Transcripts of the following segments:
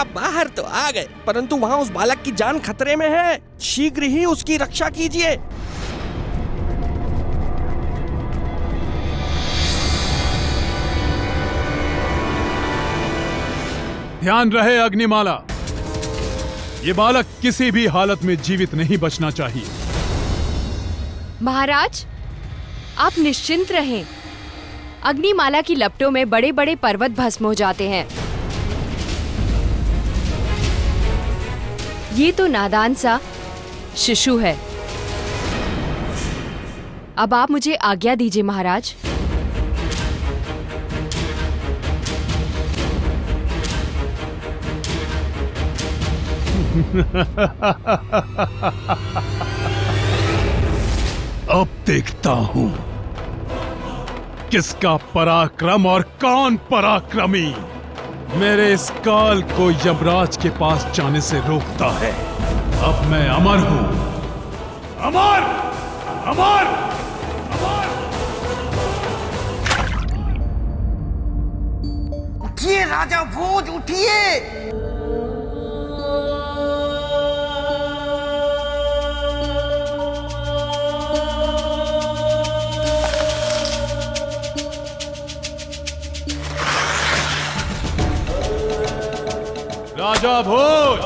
आप बाहर तो आ गए, परंतु वहाँ उस बालक की जान खतरे में है। शीघ्र ही उसकी रक्षा कीजिए। ध्यान रहे अग्निमाला, ये बालक किसी भी हालत में जीवित नहीं बचना चाहिए। महाराज, आप निश्चिंत रहें। अग्निमाला की लपटों में बड़े बड़े पर्वत भस्म हो जाते हैं। ये तो नादान सा शिशु है। अब आप मुझे आज्ञा दीजिए महाराज। अब देखता हूं किसका पराक्रम और कौन पराक्रमी मेरे इस काल को यमराज के पास जाने से रोकता है। अब मैं अमर हूं, अमर अमर अमर। उठिए राजा भोज, उठिए। राजा भोज,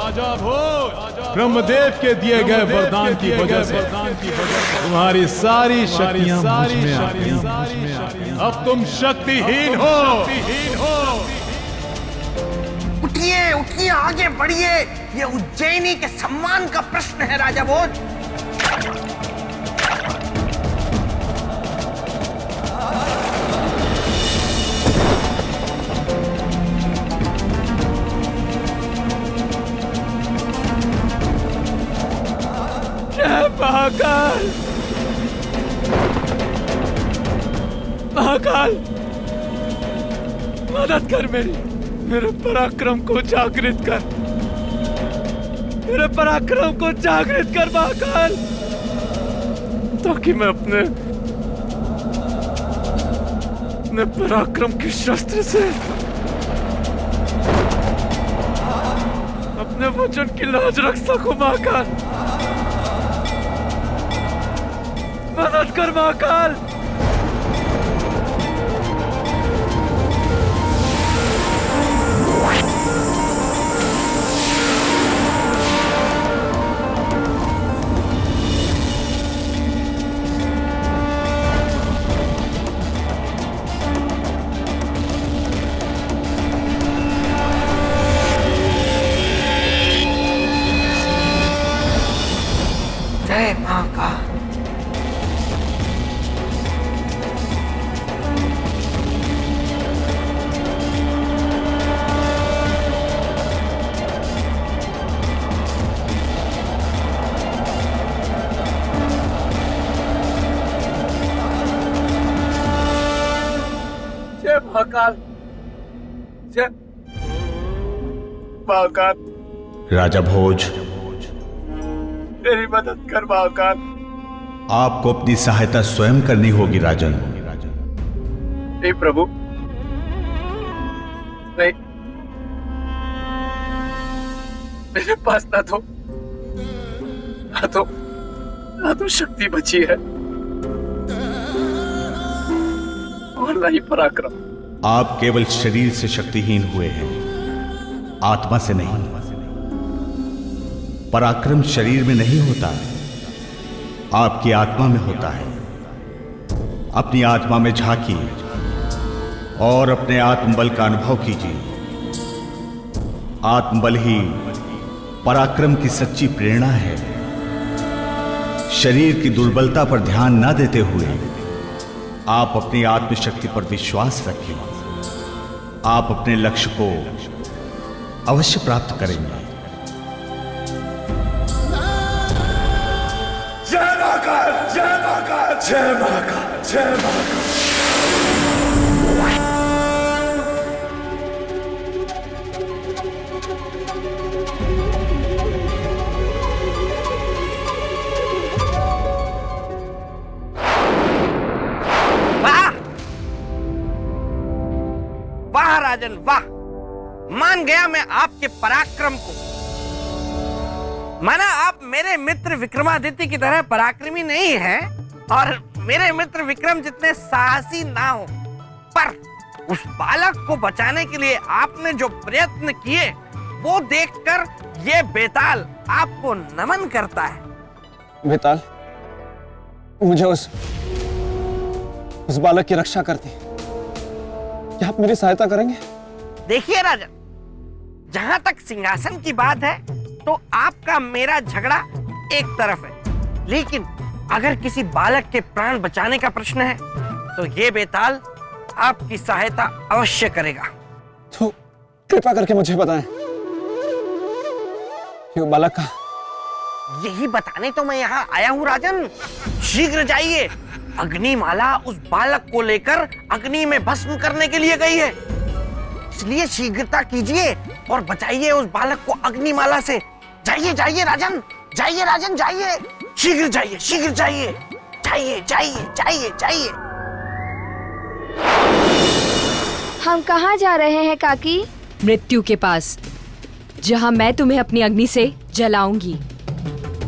ब्रह्मदेव के दिए गए वरदान की वजह से तुम्हारी सारी शक्तियां मुझ में आती हैं। अब तुम शक्तिहीन हो। उठिए उठिए, आगे बढ़िए। ये उज्जैनी के सम्मान का प्रश्न है राजा भोज। महाकाल, महाकाल, मदद कर मेरे पराक्रम को जागृत कर। मेरे पराक्रम को जागृत कर महाकाल, ताकि मैं अपने पराक्रम के शस्त्र से अपने वचन की लाज रख सकूं। महाकाल, मदद कर महाकाल। जय महाकाल। महाकाल, जय महाकाल। राजा भोज, मेरी मदद कर महाकाल। आपको अपनी सहायता स्वयं करनी होगी राजन। नहीं प्रभु, नहीं, मेरे पास ना तो शक्ति बची है और ना ही पराक्रम। आप केवल शरीर से शक्तिहीन हुए हैं, आत्मा से नहीं। पराक्रम शरीर में नहीं होता, आपकी आत्मा में होता है। अपनी आत्मा में झांकिए और अपने आत्मबल का अनुभव कीजिए। आत्मबल ही पराक्रम की सच्ची प्रेरणा है। शरीर की दुर्बलता पर ध्यान न देते हुए आप अपनी आत्मशक्ति पर विश्वास रखें। आप अपने लक्ष्य को अवश्य प्राप्त करेंगे। जय महाकाल, जय महाकाल, जय महाकाल, जय महाकाल। वाह वाह राजन वाह, मान गया मैं आपके पराक्रम को। माना आप मेरे मित्र विक्रमादित्य की तरह पराक्रमी नहीं हैं और मेरे मित्र विक्रम जितने साहसी ना हो, पर उस बालक को बचाने के लिए आपने जो प्रयत्न किए वो देखकर ये बेताल आपको नमन करता है। बेताल, मुझे उस बालक की रक्षा करती, क्या आप मेरी सहायता करेंगे? देखिए राजन, जहां तक सिंहासन की बात है तो आपका मेरा झगड़ा एक तरफ है, लेकिन अगर किसी बालक के प्राण बचाने का प्रश्न है तो ये बेताल आपकी सहायता अवश्य करेगा। तो कृपा करके मुझे बताएं, ये बालक का। यही बताने तो मैं यहाँ आया हूँ राजन। शीघ्र जाइए, अग्निमाला उस बालक को लेकर अग्नि में भस्म करने के लिए गई है, इसलिए शीघ्रता कीजिए और बचाइए उस बालक को अग्निमाला से। जाइए जाइए राजन, जाइए राजन, जाइए, शीघ्र जाइए, शीघ्र जाइए, जाइए जाइए जाइए जाइए। हम कहाँ जा रहे हैं काकी? मृत्यु के पास, जहाँ मैं तुम्हें अपनी अग्नि से जलाऊंगी।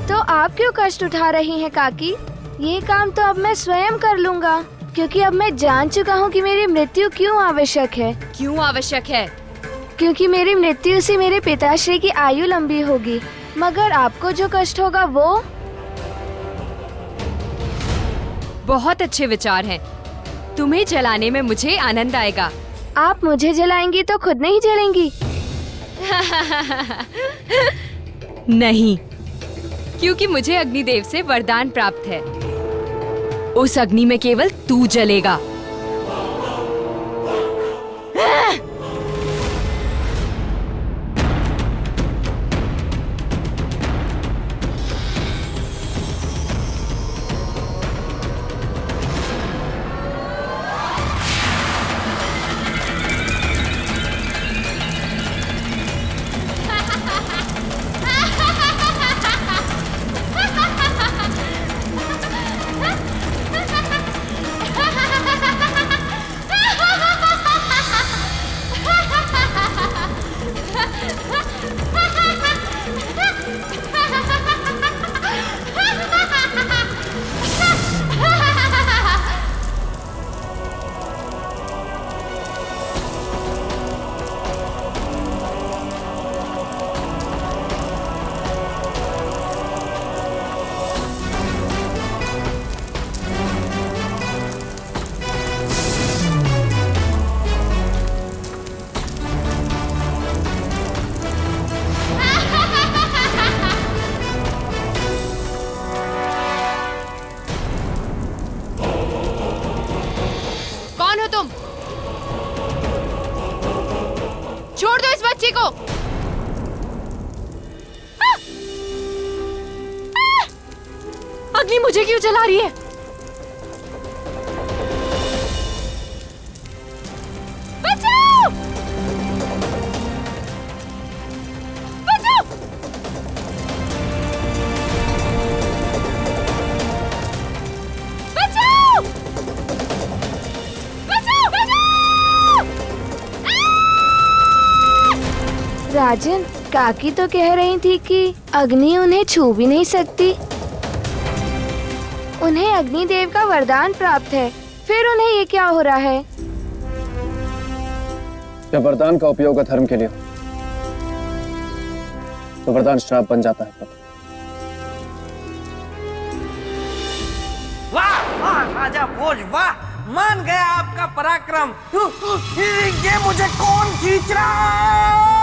तो आप क्यों कष्ट उठा रही हैं काकी? ये काम तो अब मैं स्वयं कर लूँगा, क्योंकि अब मैं जान चुका हूँ कि मेरी मृत्यु क्यों आवश्यक है। क्यों आवश्यक है? क्योंकि मेरी मृत्यु से मेरे पिताश्री की आयु लंबी होगी, मगर आपको जो कष्ट होगा वो। बहुत अच्छे विचार हैं। तुम्हें जलाने में मुझे आनंद आएगा। आप मुझे जलाएंगी तो खुद नहीं जलेंगी? नहीं, क्योंकि मुझे अग्निदेव से वरदान प्राप्त है। उस अग्नि में केवल तू जलेगा। छोड़ दो इस बच्चे को। अग्नि मुझे क्यों जला रही है? बचाओ! बचाओ! बचाओ! बचाओ! बचाओ! राजन, काकी तो कह रही थी कि अग्नि उन्हें छू भी नहीं सकती। उन्हें अग्निदेव का वरदान प्राप्त है, फिर उन्हें ये क्या हो रहा है? जब वरदान का उपयोग अधर्म के लिए हो, तो वरदान श्राप बन जाता है। वाह वाह राजा भोज, वाह, मान गया आपका पराक्रम। ये मुझे कौन खींच रहा?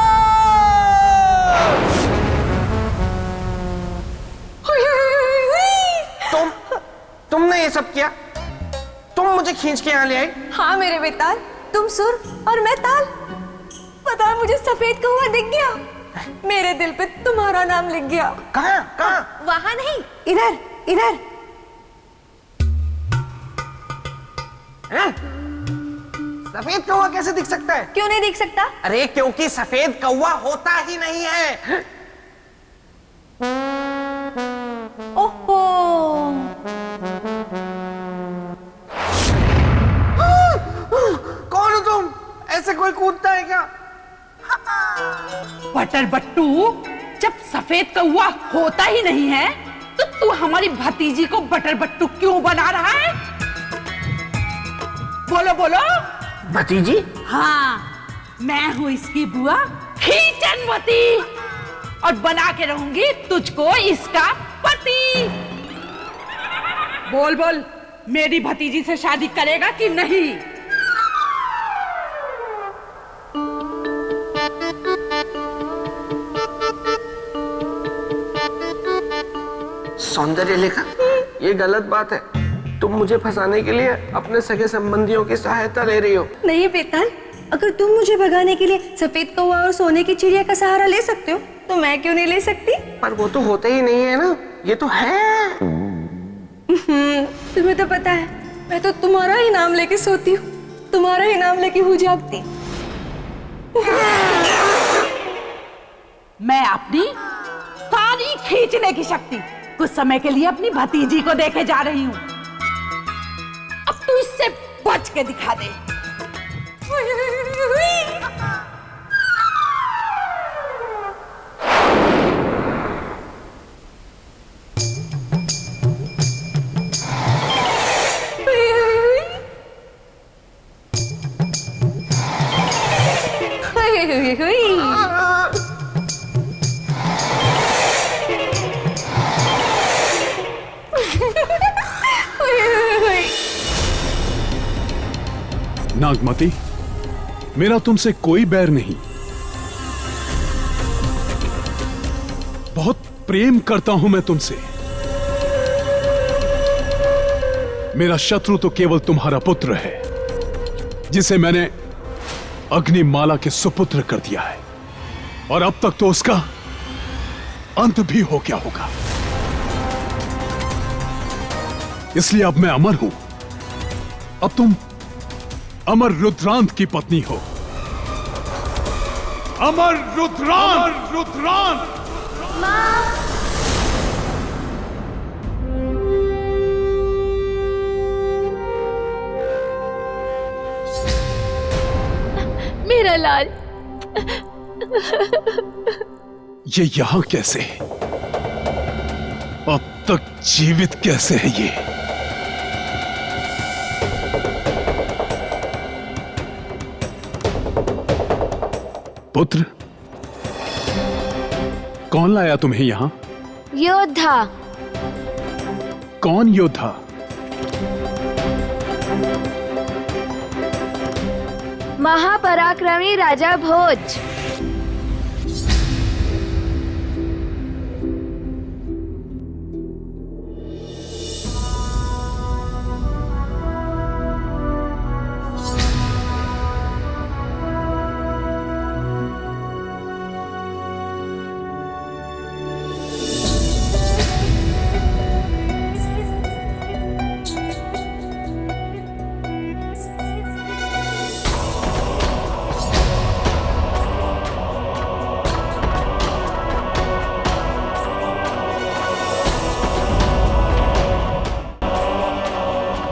तुमने ये सब किया? तुम मुझे खींच के यहाँ ले आई? हाँ मेरे बेताल, तुम सुर और मैं ताल। पता है, मुझे सफेद कौवा दिख गया, मेरे दिल पे तुम्हारा नाम लिख गया। कहाँ कहाँ? वहाँ नहीं, इधर इधर। सफेद कौवा कैसे दिख सकता है? क्यों नहीं दिख सकता? अरे क्योंकि सफेद कौवा होता ही नहीं है। ओहो, कौन हो तुम? ऐसे कोई कूदता है क्या? बटर बट्टू, जब सफेद कौवा होता ही नहीं है तो तू हमारी भतीजी को बटर बट्टू क्यों बना रहा है? बोलो बोलो। भतीजी? हाँ, मैं हूँ इसकी बुआ खींचनवती और बना के रहूंगी तुझको इसका पति। बोल बोल, मेरी भतीजी से शादी करेगा कि नहीं? सौंदर्य लेखा, ये गलत बात है। तुम मुझे फंसाने के लिए अपने सगे संबंधियों की सहायता ले रही हो। नहीं बेताल, अगर तुम मुझे भगाने के लिए सफेद कौवा और सोने की चिड़िया का सहारा ले सकते हो तो मैं क्यों नहीं ले सकती? पर वो तो होते ही नहीं है ना, ये तो है। तुम्हें तो पता है, मैं तो तुम्हारा ही नाम लेके सोती हूँ, तुम्हारा ही नाम लेके हूँ जागती। मैं अपनी सारी खींचने की शक्ति कुछ समय के लिए अपनी भतीजी को देके जा रही हूँ। अब तू इससे बच के दिखा दे। नागमती, मेरा तुमसे कोई बैर नहीं। बहुत प्रेम करता हूं मैं तुमसे। मेरा शत्रु तो केवल तुम्हारा पुत्र है, जिसे मैंने अग्निमाला के सुपुत्र कर दिया है, और अब तक तो उसका अंत भी हो गया होगा। इसलिए अब मैं अमर हूं। अब तुम अमर रुद्रांत की पत्नी हो। अमर रुद्रांत, रुद्रांत। मेरा लाल। ये यहां कैसे है? अब तक जीवित कैसे है ये? पुत्र, कौन लाया तुम्हें यहां? योद्धा। कौन योद्धा? महापराक्रमी राजा भोज।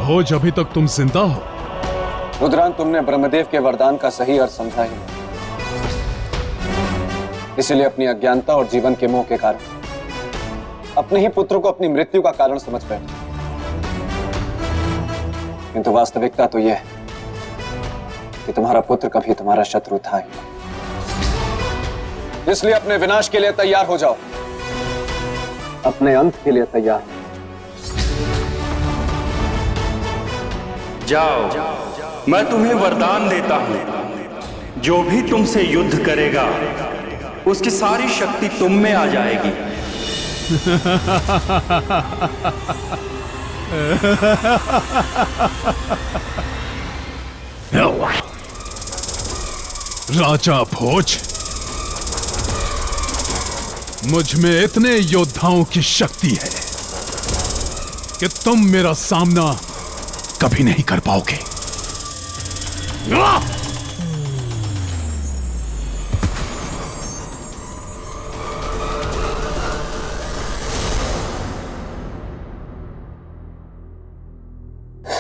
भोज, अभी तक तुम जिंदा हो? रुद्रांत, तुमने ब्रह्मदेव के वरदान का सही अर्थ समझा ही नहीं, इसलिए अपनी अज्ञानता और जीवन के मोह के कारण अपने ही पुत्र को अपनी मृत्यु का कारण समझ बैठे। किंतु वास्तविकता तो यह है कि तुम्हारा पुत्र कभी तुम्हारा शत्रु था ही। इसलिए अपने विनाश के लिए तैयार हो जाओ, अपने अंत के लिए तैयार हो जाओ। मैं तुम्हें वरदान देता हूं, जो भी तुमसे युद्ध करेगा उसकी सारी शक्ति तुम में आ जाएगी। राजा भोज, मुझ में इतने योद्धाओं की शक्ति है कि तुम मेरा सामना कभी नहीं कर पाओगे।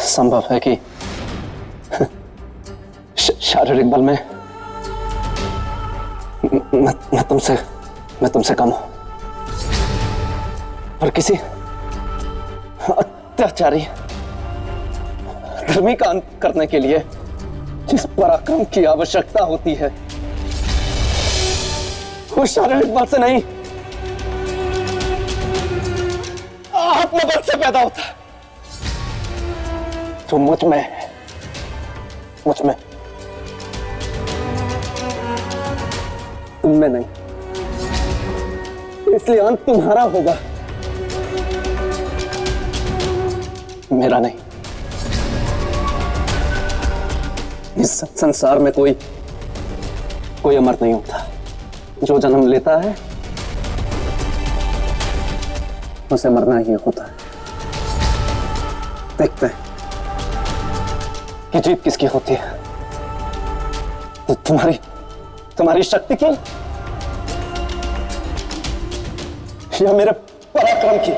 संभव है कि शारीरिक बल में मैं तुमसे कम हूं, पर किसी अत्याचारी धर्मी का अंत करने के लिए जिस पराक्रम की आवश्यकता होती है वो शारीरिक बल से नहीं, आत्मबल से पैदा होता है, जो मुझ में है, मुझ में, तुम में नहीं। इसलिए अंत तुम्हारा होगा, मेरा नहीं। इस संसार में कोई अमर नहीं होता। जो जन्म लेता है उसे मरना ही होता है। देखते हैं कि जीत किसकी होती है, तो तुम्हारी शक्ति की या मेरे पराक्रम की।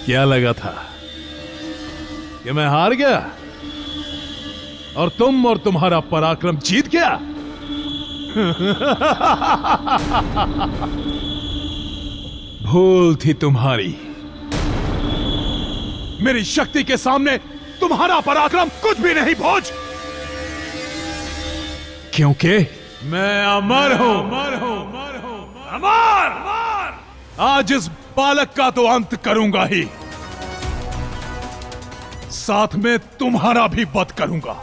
क्या लगा था कि मैं हार गया और तुम और तुम्हारा पराक्रम जीत गया? भूल थी तुम्हारी। मेरी शक्ति के सामने तुम्हारा पराक्रम कुछ भी नहीं भोज, क्योंकि मैं अमर हूं। अमर! आज इस बालक का तो अंत करूंगा ही, साथ में तुम्हारा भी वध करूंगा।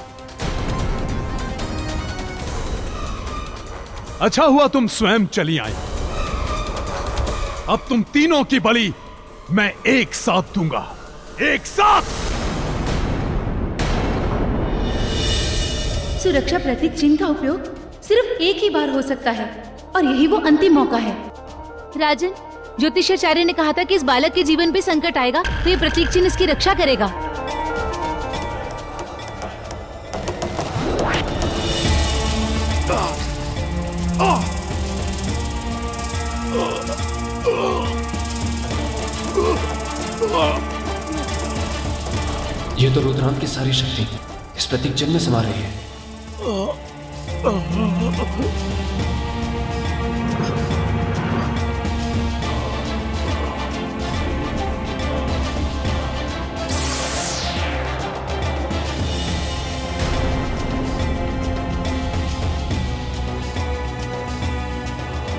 अच्छा हुआ तुम स्वयं चली आई। अब तुम तीनों की बलि मैं एक साथ दूंगा, एक साथ। सुरक्षा प्रतीक चिन्ह का उपयोग सिर्फ एक ही बार हो सकता है और यही वो अंतिम मौका है। राजन, ज्योतिषाचार्य ने कहा था कि इस बालक के जीवन पे संकट आएगा तो ये प्रतीक चिन्ह इसकी रक्षा करेगा। ये तो रुद्रांत की सारी शक्ति इस प्रतीक चिन्ह में समा रही है।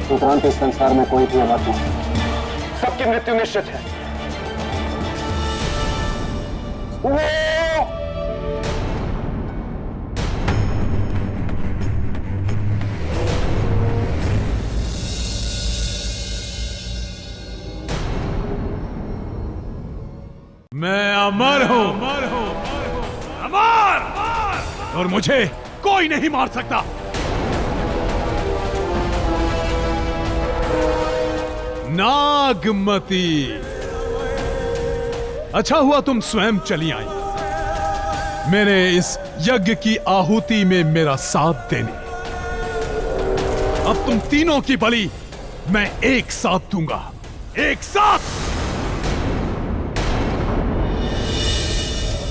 रुद्रांत इस संसार में कोई भी अमर नहीं, सबकी मृत्यु निश्चित है। मैं अमर हूं, अमर! और मुझे कोई नहीं मार सकता। नागमती। अच्छा हुआ तुम स्वयं चली आई मेरे इस यज्ञ की आहुति में मेरा साथ देने। अब तुम तीनों की बलि मैं एक साथ दूंगा, एक साथ।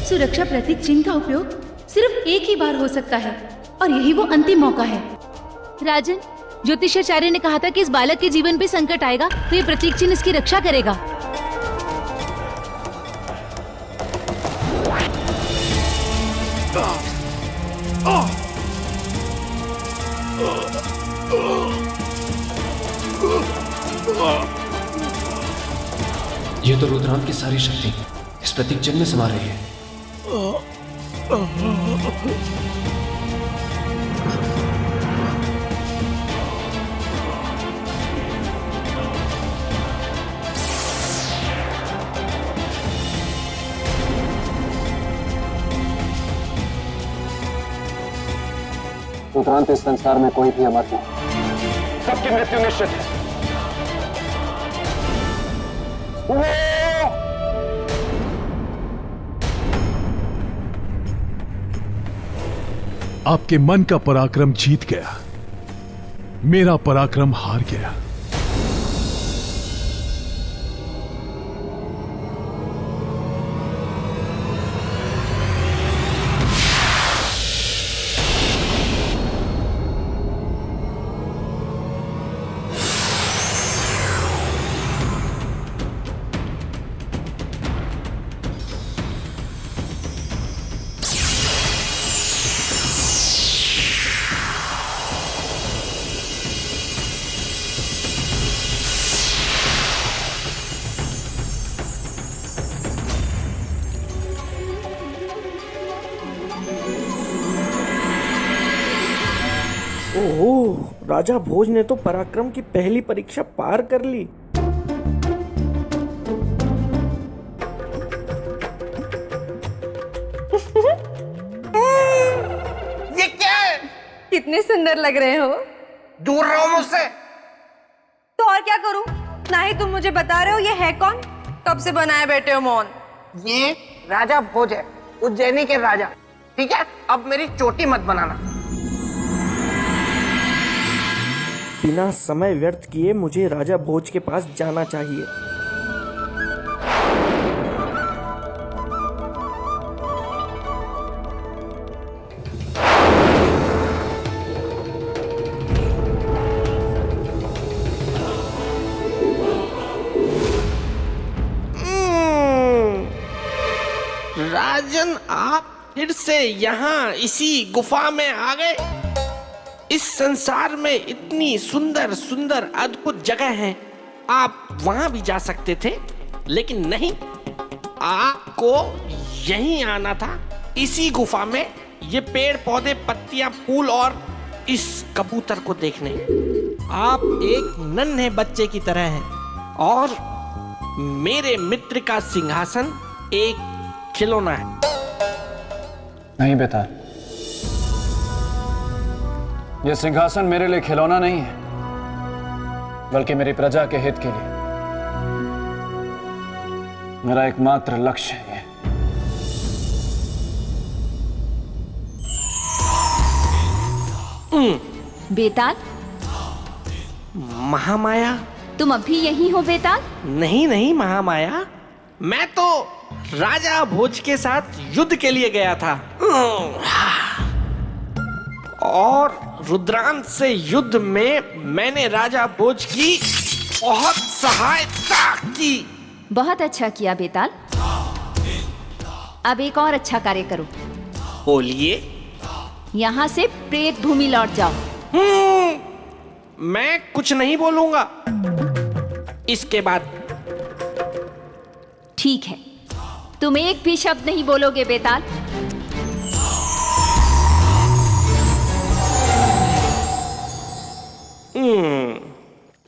सुरक्षा प्रतीक चिन्ह का उपयोग सिर्फ एक ही बार हो सकता है और यही वो अंतिम मौका है। राजन, ज्योतिषाचार्य ने कहा था कि इस बालक के जीवन पे संकट आएगा तो ये प्रतीक चिन्ह इसकी रक्षा करेगा। ये तो रुद्रांत की सारी शक्ति इस प्रतीक चिन्ह में समा रही है। रुद्रांत, इस संसार में कोई भी अमर नहीं, सबकी मृत्यु निश्चित है। आपके मन का पराक्रम जीत गया, मेरा पराक्रम हार गया। ओह, राजा भोज ने तो पराक्रम की पहली परीक्षा पार कर ली। ये क्या है? कितने सुंदर लग रहे हो। दूर रहो मुझसे। तो और क्या करूं? ना ही तुम मुझे बता रहे हो ये है कौन? कब से बनाए बैठे हो मौन? ये राजा भोज है, उज्जैनी के राजा। ठीक है, अब मेरी चोटी मत बनाना। बिना समय व्यर्थ किए मुझे राजा भोज के पास जाना चाहिए। राजन, आप फिर से यहाँ इसी गुफा में आ गए। इस संसार में इतनी सुंदर सुंदर अद्भुत जगह है, आप वहां भी जा सकते थे, लेकिन नहीं, आपको यहीं आना था, इसी गुफा में, ये पेड़ पौधे पत्तियां फूल और इस कबूतर को देखने। आप एक नन्हे बच्चे की तरह हैं और मेरे मित्र का सिंहासन एक खिलौना है। नहीं बेटा, यह सिंहासन मेरे लिए खिलौना नहीं है, बल्कि मेरी प्रजा के हित के लिए मेरा एकमात्र लक्ष्य है। बेताल, महामाया, तुम अभी यहीं हो बेताल? नहीं नहीं महामाया, मैं तो राजा भोज के साथ युद्ध के लिए गया था और रुद्रांत से युद्ध में मैंने राजा भोज की बहुत सहायता की। बहुत अच्छा किया बेताल। अब एक और अच्छा कार्य करो। बोलिए। यहाँ से प्रेत भूमि लौट जाओ। मैं कुछ नहीं बोलूंगा इसके बाद। ठीक है, तुम एक भी शब्द नहीं बोलोगे बेताल।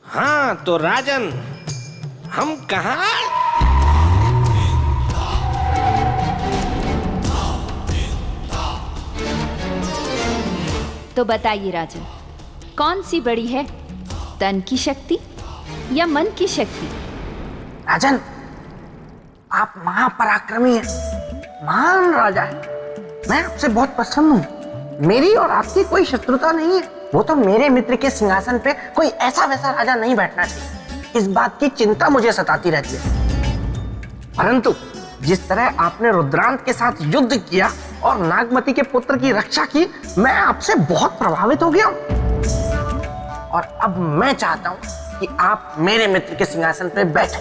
हाँ तो राजन, हम कहाँ? तो बताइए राजन, कौन सी बड़ी है, तन की शक्ति या मन की शक्ति? राजन, आप महापराक्रमी हैं, महान राजा हैं। मैं आपसे बहुत प्रसन्न हूँ। मेरी और आपकी कोई शत्रुता नहीं है। वो तो मेरे मित्र के सिंहासन पे कोई ऐसा वैसा राजा नहीं बैठना चाहिए, इस बात की चिंता मुझे सताती रहती है। परंतु जिस तरह आपने रुद्रांत के साथ युद्ध किया और नागमती के पुत्र की रक्षा की, मैं आपसे बहुत प्रभावित हो गया हूँ। और अब मैं चाहता हूँ कि आप मेरे मित्र के सिंहासन पे बैठे।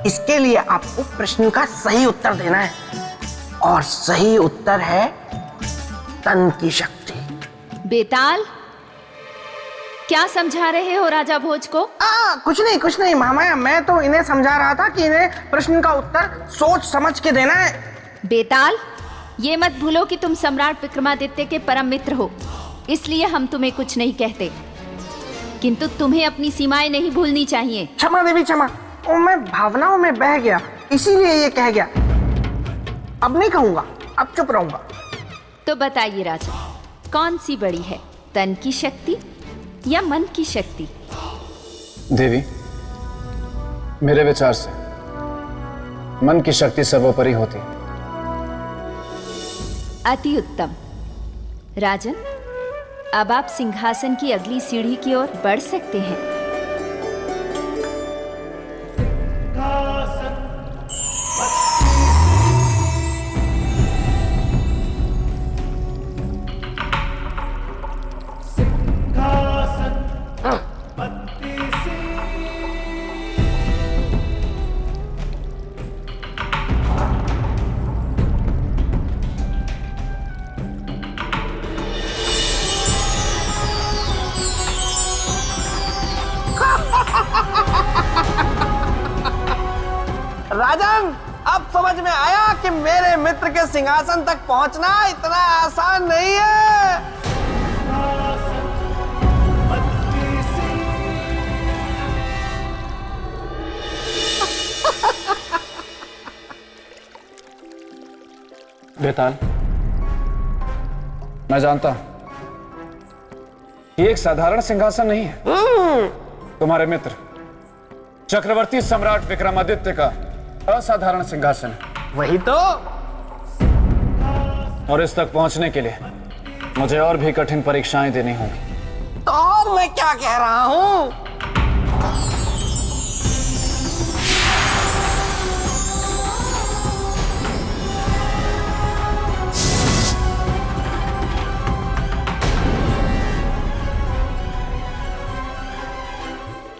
इसके लिए आपको प्रश्न का सही उत्तर देना है, और सही उत्तर है तन की शक्ति। बेताल, क्या समझा रहे हो राजा भोज को? कुछ नहीं मामा, मैं तो इन्हें समझा रहा था कि इन्हें प्रश्न का उत्तर सोच समझ के देना है। बेताल, ये मत भूलो कि तुम सम्राट विक्रमादित्य के परम मित्र हो, इसलिए हम तुम्हें कुछ नहीं कहते, किंतु तुम्हें अपनी सीमाएं नहीं भूलनी चाहिए। क्षमा देवी क्षमा, मैं भावनाओं में बह गया, इसीलिए ये कह गया। अब नहीं कहूंगा, अब चुप रहूंगा। तो बताइए राजा, कौन सी बड़ी है, तन की शक्ति या मन की शक्ति? देवी, मेरे विचार से मन की शक्ति सर्वोपरि होती है। अति उत्तम। राजन, अब आप सिंहासन की अगली सीढ़ी की ओर बढ़ सकते हैं। राजन, अब समझ में आया कि मेरे मित्र के सिंहासन तक पहुंचना इतना आसान नहीं है। बेताल, मैं जानता हूं ये एक साधारण सिंहासन नहीं है। तुम्हारे मित्र चक्रवर्ती सम्राट विक्रमादित्य का असाधारण सिंहासन है। वही तो। और इस तक पहुंचने के लिए मुझे और भी कठिन परीक्षाएं देनी होंगी। तो और मैं क्या कह रहा हूं?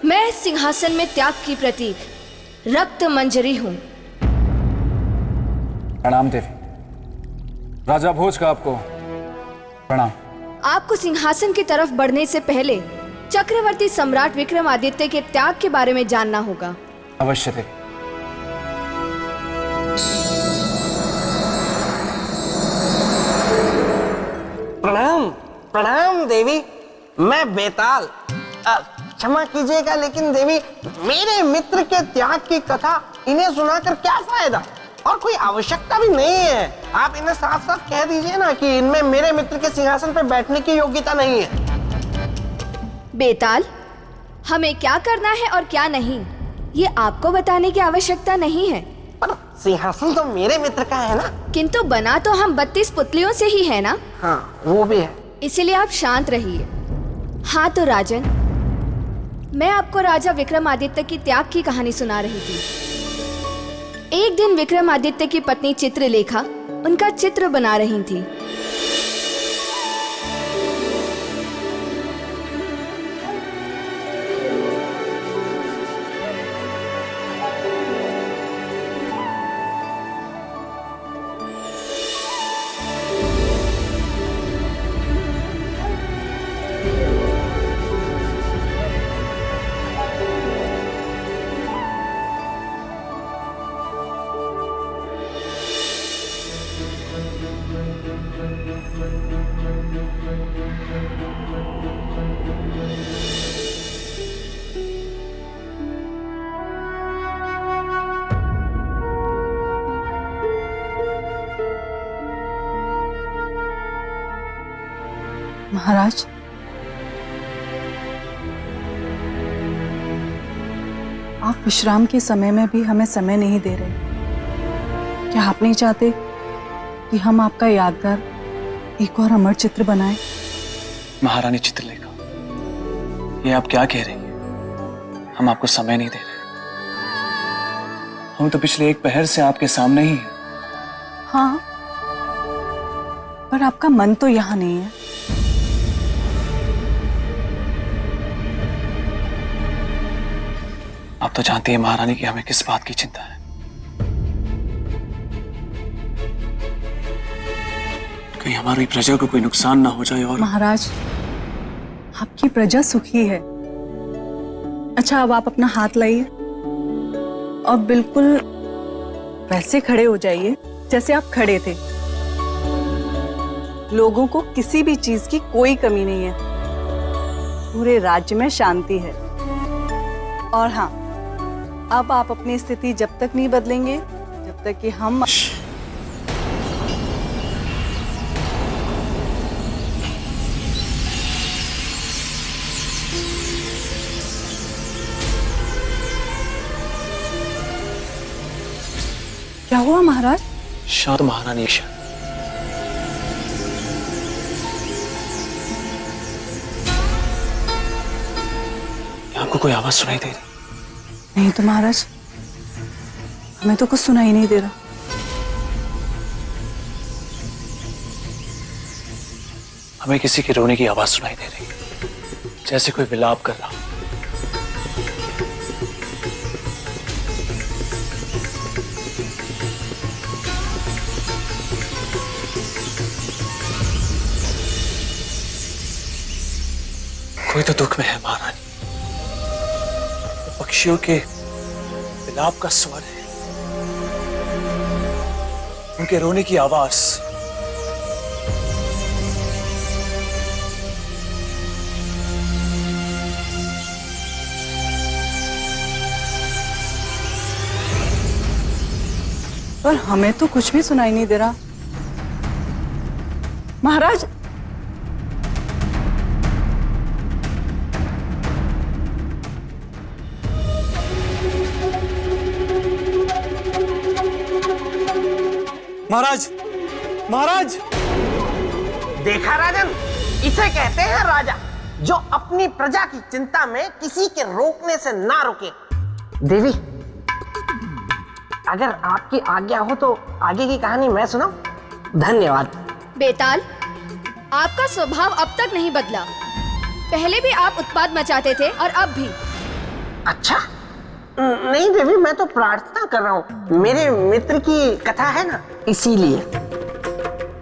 मैं सिंहासन में त्याग की प्रतीक रक्त मंजरी हूं। प्रणाम देवी। राजा भोज का आपको प्रणाम। आपको सिंहासन की तरफ बढ़ने से पहले चक्रवर्ती सम्राट विक्रमादित्य के त्याग के बारे में जानना होगा। अवश्य देवी। प्रणाम प्रणाम देवी, मैं बेताल। क्षमा कीजिएगा, लेकिन देवी, मेरे मित्र के त्याग की कथा इन्हें सुनाकर क्या फायदा, और कोई आवश्यकता भी नहीं है। आप इन्हें साफ साफ कह दीजिए ना कि इनमें मेरे मित्र के सिंहासन पर बैठने की योग्यता नहीं है। बेताल, हमें क्या करना है और क्या नहीं, ये आपको बताने की आवश्यकता नहीं है। पर सिंहासन तो मेरे मित्र का है ना। किंतु बना तो हम 32 पुतलियों से ही है ना। हाँ, वो भी है। इसीलिए आप शांत रहिए। हाँ तो राजन, मैं आपको राजा विक्रमादित्य की त्याग की कहानी सुना रही थी। एक दिन विक्रमादित्य की पत्नी चित्रलेखा उनका चित्र बना रही थी। महाराज, आप विश्राम के समय में भी हमें समय नहीं दे रहे। क्या आप नहीं चाहते कि हम आपका यादगार एक और अमर चित्र बनाएं? महारानी चित्रलेखा, ये आप क्या कह रही हैं? हम आपको समय नहीं दे रहे। हम तो पिछले एक पहर से आपके सामने ही हैं। हाँ, पर आपका मन तो यहाँ नहीं है। आप तो जानती हैं महारानी कि हमें किस बात की चिंता है। कहीं हमारी प्रजा को कोई नुकसान ना हो जाए। और महाराज, आपकी प्रजा सुखी है। अच्छा, अब आप अपना हाथ लाइए और बिल्कुल वैसे खड़े हो जाइए जैसे आप खड़े थे। लोगों को किसी भी चीज की कोई कमी नहीं है। पूरे राज्य में शांति है। और हाँ, अब आप अपनी स्थिति जब तक नहीं बदलेंगे जब तक कि हम क्या हुआ महाराज? शांत महारानी ईशा। आपको कोई आवाज सुनाई दे रही? नहीं तो महाराज, हमें तो कुछ सुनाई नहीं दे रहा। हमें किसी के रोने की आवाज सुनाई दे रही, जैसे कोई विलाप कर रहा। कोई तो दुख में है महारानी। पक्षियों के विलाप का स्वर है, उनके रोने की आवाज। पर हमें तो कुछ भी सुनाई नहीं दे रहा। महाराज, महाराज, महाराज! देखा राजन, इसे कहते हैं राजा, जो अपनी प्रजा की चिंता में किसी के रोकने से ना रुके। देवी, अगर आपकी आज्ञा हो तो आगे की कहानी मैं सुनाऊं? धन्यवाद। बेताल, आपका स्वभाव अब तक नहीं बदला। पहले भी आप उत्पात मचाते थे और अब भी। अच्छा, नहीं देवी, मैं तो प्रार्थना कर रहा हूँ। मेरे मित्र की कथा है ना, इसीलिए।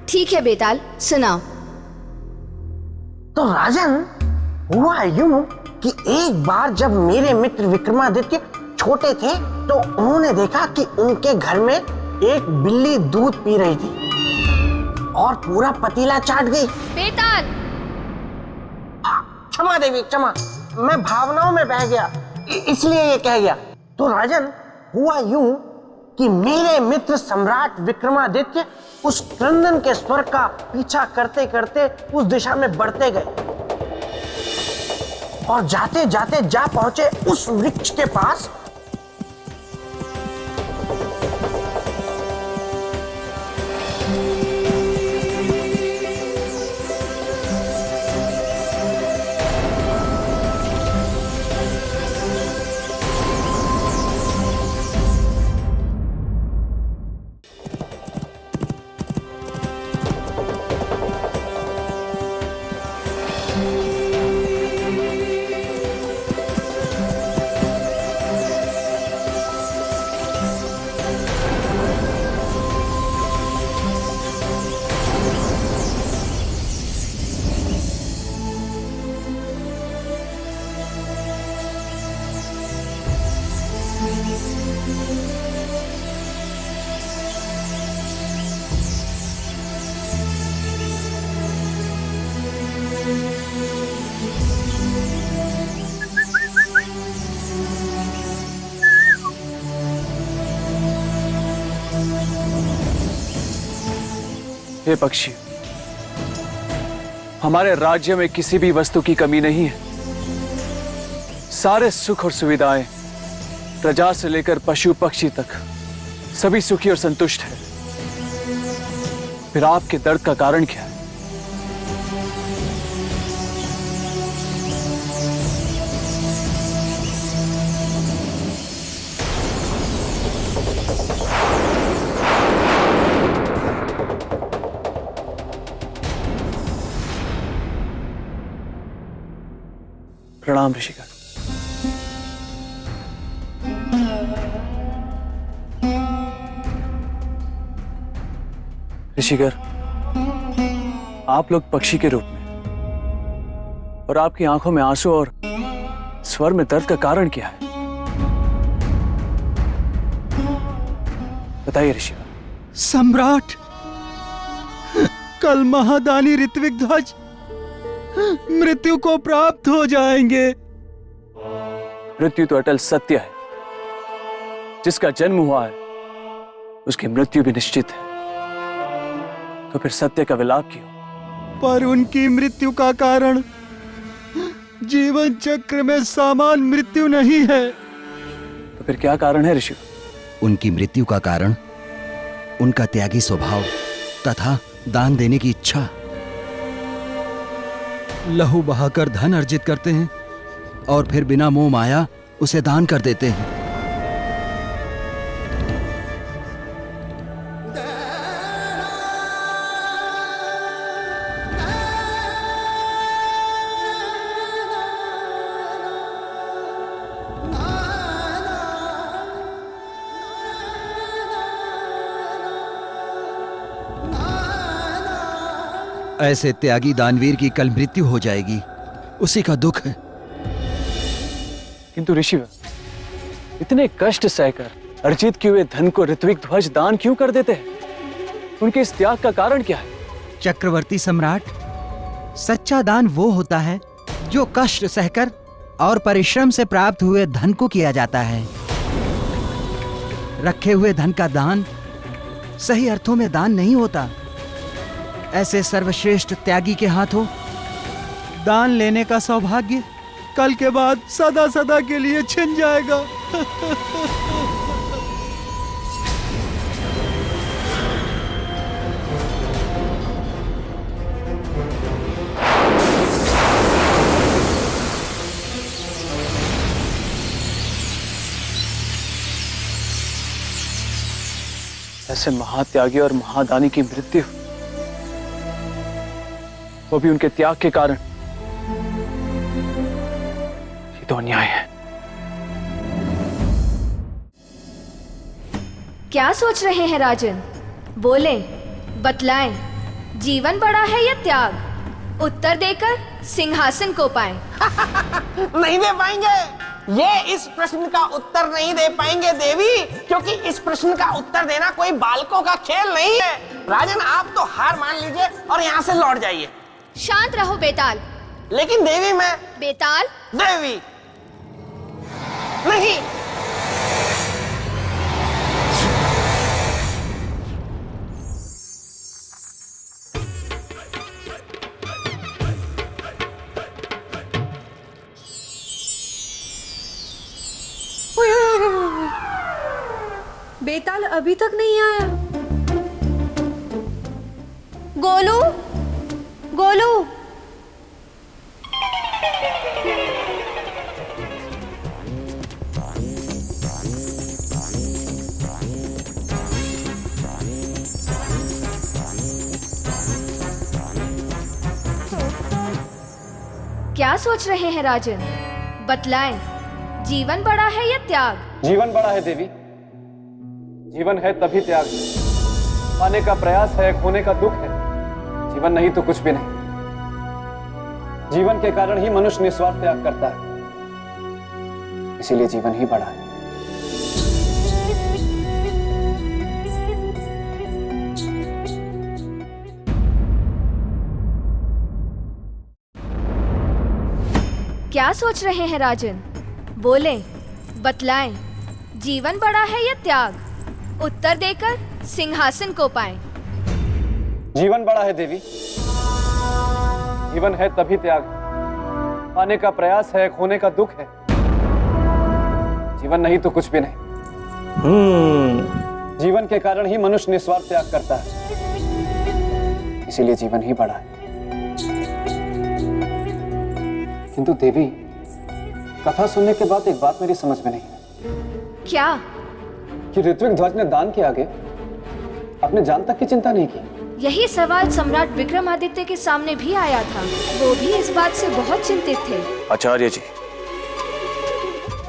ठीक है बेताल, सुनाओ। तो राजन, हुआ यूं कि एक बार जब मेरे मित्र विक्रमादित्य छोटे थे तो उन्होंने देखा कि उनके घर में एक बिल्ली दूध पी रही थी और पूरा पतीला चाट गई। बेताल! क्षमा देवी, क्षमा, मैं भावनाओं में बह गया, इसलिए ये कह गया। तो राजन, हुआ यूं कि मेरे मित्र सम्राट विक्रमादित्य उस क्रंदन के स्वर का पीछा करते करते उस दिशा में बढ़ते गए और जाते जाते जा पहुंचे उस वृक्ष के पास। हे पक्षी, हमारे राज्य में किसी भी वस्तु की कमी नहीं है। सारे सुख और सुविधाएं प्रजा से लेकर पशु पक्षी तक सभी सुखी और संतुष्ट है। फिर आपके दर्द का कारण क्या है? प्रणाम ऋषिगण। ऋषिगण, आप लोग पक्षी के रूप में और आपकी आंखों में आंसू और स्वर में दर्द का कारण क्या है? बताइए ऋषिगण। सम्राट, कल महादानी ऋत्विक ध्वज मृत्यु को प्राप्त हो जाएंगे। मृत्यु तो अटल सत्य है। जिसका जन्म हुआ है उसकी मृत्यु भी निश्चित है। तो फिर सत्य का विलाप क्यों? पर उनकी मृत्यु का कारण जीवन चक्र में सामान्य मृत्यु नहीं है। तो फिर क्या कारण है ऋषि? उनकी मृत्यु का कारण उनका त्यागी स्वभाव तथा दान देने की इच्छा। लहू बहाकर धन अर्जित करते हैं और फिर बिना मोह माया उसे दान कर देते हैं। ऐसे त्यागी दानवीर की कल मृत्यु हो जाएगी, उसी का दुख है। किंतु ऋषि, इतने कष्ट सहकर अर्जित किए हुए धन को ऋत्विक ध्वज दान क्यों कर देते हैं? उनके इस त्याग का कारण क्या है? चक्रवर्ती सम्राट, सच्चा दान वो होता है जो कष्ट सहकर और परिश्रम से प्राप्त हुए धन को किया जाता है। रखे हुए धन का दान सही अर्थों में दान नहीं होता। ऐसे सर्वश्रेष्ठ त्यागी के हाथों दान लेने का सौभाग्य कल के बाद सदा सदा के लिए छिन जाएगा। ऐसे महात्यागी और महादानी की मृत्यु, वो भी उनके त्याग के कारण, ये तो अन्याय है। क्या सोच रहे हैं राजन? बोले, बतलाएं, जीवन बड़ा है या त्याग? उत्तर देकर सिंहासन को पाएं। नहीं दे पाएंगे। ये इस प्रश्न का उत्तर नहीं दे पाएंगे देवी, क्योंकि इस प्रश्न का उत्तर देना कोई बालकों का खेल नहीं है। राजन, आप तो हार मान लीजिए और यहाँ से लौट जाइए। शांत रहो बेताल। लेकिन देवी, मैं बेताल। देवी नहीं। बेताल अभी तक नहीं आया। गोलू, गोलू। क्या सोच रहे हैं राजन? बतलाएं, जीवन बड़ा है या त्याग? जीवन बड़ा है देवी। जीवन है तभी त्याग, पाने का प्रयास है, खोने का दुख है। जीवन नहीं तो कुछ भी नहीं। जीवन के कारण ही मनुष्य निस्वार्थ त्याग करता है, इसीलिए जीवन ही बड़ा है। क्या सोच रहे हैं राजन? बोले, बतलाएं, जीवन बड़ा है या त्याग? उत्तर देकर सिंहासन को पाएं। जीवन बड़ा है देवी। जीवन है तभी त्याग, पाने का प्रयास है, खोने का दुख है। जीवन नहीं तो कुछ भी नहीं। जीवन के कारण ही मनुष्य निस्वार्थ त्याग करता है, इसीलिए जीवन ही बड़ा है। किंतु देवी, कथा सुनने के बाद एक बात मेरी समझ में नहीं है। क्या? कि ऋत्विक ध्वज ने दान के आगे अपने जान तक की चिंता नहीं की। यही सवाल सम्राट विक्रमादित्य के सामने भी आया था। वो भी इस बात से बहुत चिंतित थे। आचार्य जी,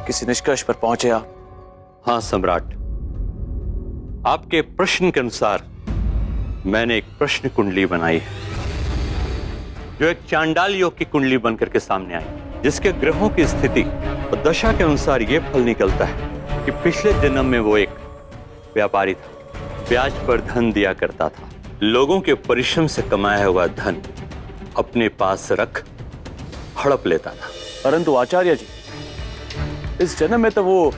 किसी निष्कर्ष पर पहुंचे आप? हाँ सम्राट, आपके प्रश्न के अनुसार मैंने एक प्रश्न कुंडली बनाई है, जो एक चांडाल योग की कुंडली बनकर के सामने आई, जिसके ग्रहों की स्थिति और दशा के अनुसार यह फल निकलता है कि पिछले जन्म में वो एक व्यापारी था, ब्याज पर धन दिया करता था, लोगों के परिश्रम से कमाया हुआ धन अपने पास रख हड़प लेता था। परंतु आचार्य जी, इस जन्म में तो वो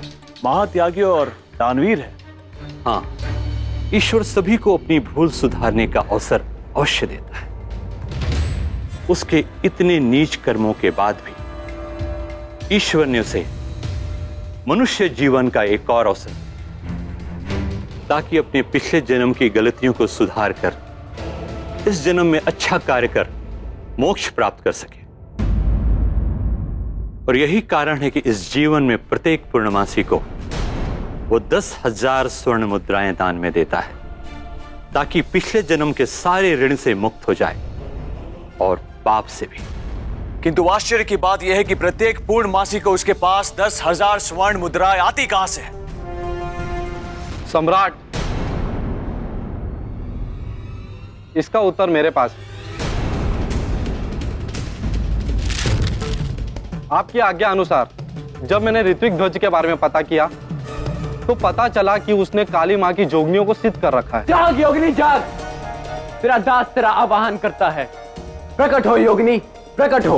महात्यागी और दानवीर है। हाँ, ईश्वर सभी को अपनी भूल सुधारने का अवसर अवश्य देता है। उसके इतने नीच कर्मों के बाद भी ईश्वर ने उसे मनुष्य जीवन का एक और अवसर, ताकि अपने पिछले जन्म की गलतियों को सुधार कर इस जन्म में अच्छा कार्य कर मोक्ष प्राप्त कर सके। और यही कारण है कि इस जीवन में प्रत्येक पूर्णमासी को वो 10,000 स्वर्ण मुद्राएं दान में देता है, ताकि पिछले जन्म के सारे ऋण से मुक्त हो जाए और पाप से भी। किंतु आश्चर्य की बात यह है कि प्रत्येक पूर्णमासी को उसके पास 10,000 स्वर्ण मुद्राएं आती कहां से? सम्राट, इसका उत्तर मेरे पास है। आपकी आज्ञा अनुसार जब मैंने ऋत्विक ध्वज के बारे में पता किया तो पता चला कि उसने काली मां की जोगनियों को सिद्ध कर रखा है। जाग योगिनी जाग, तेरा दास तेरा आवाहन करता है। प्रकट हो योगिनी, प्रकट हो।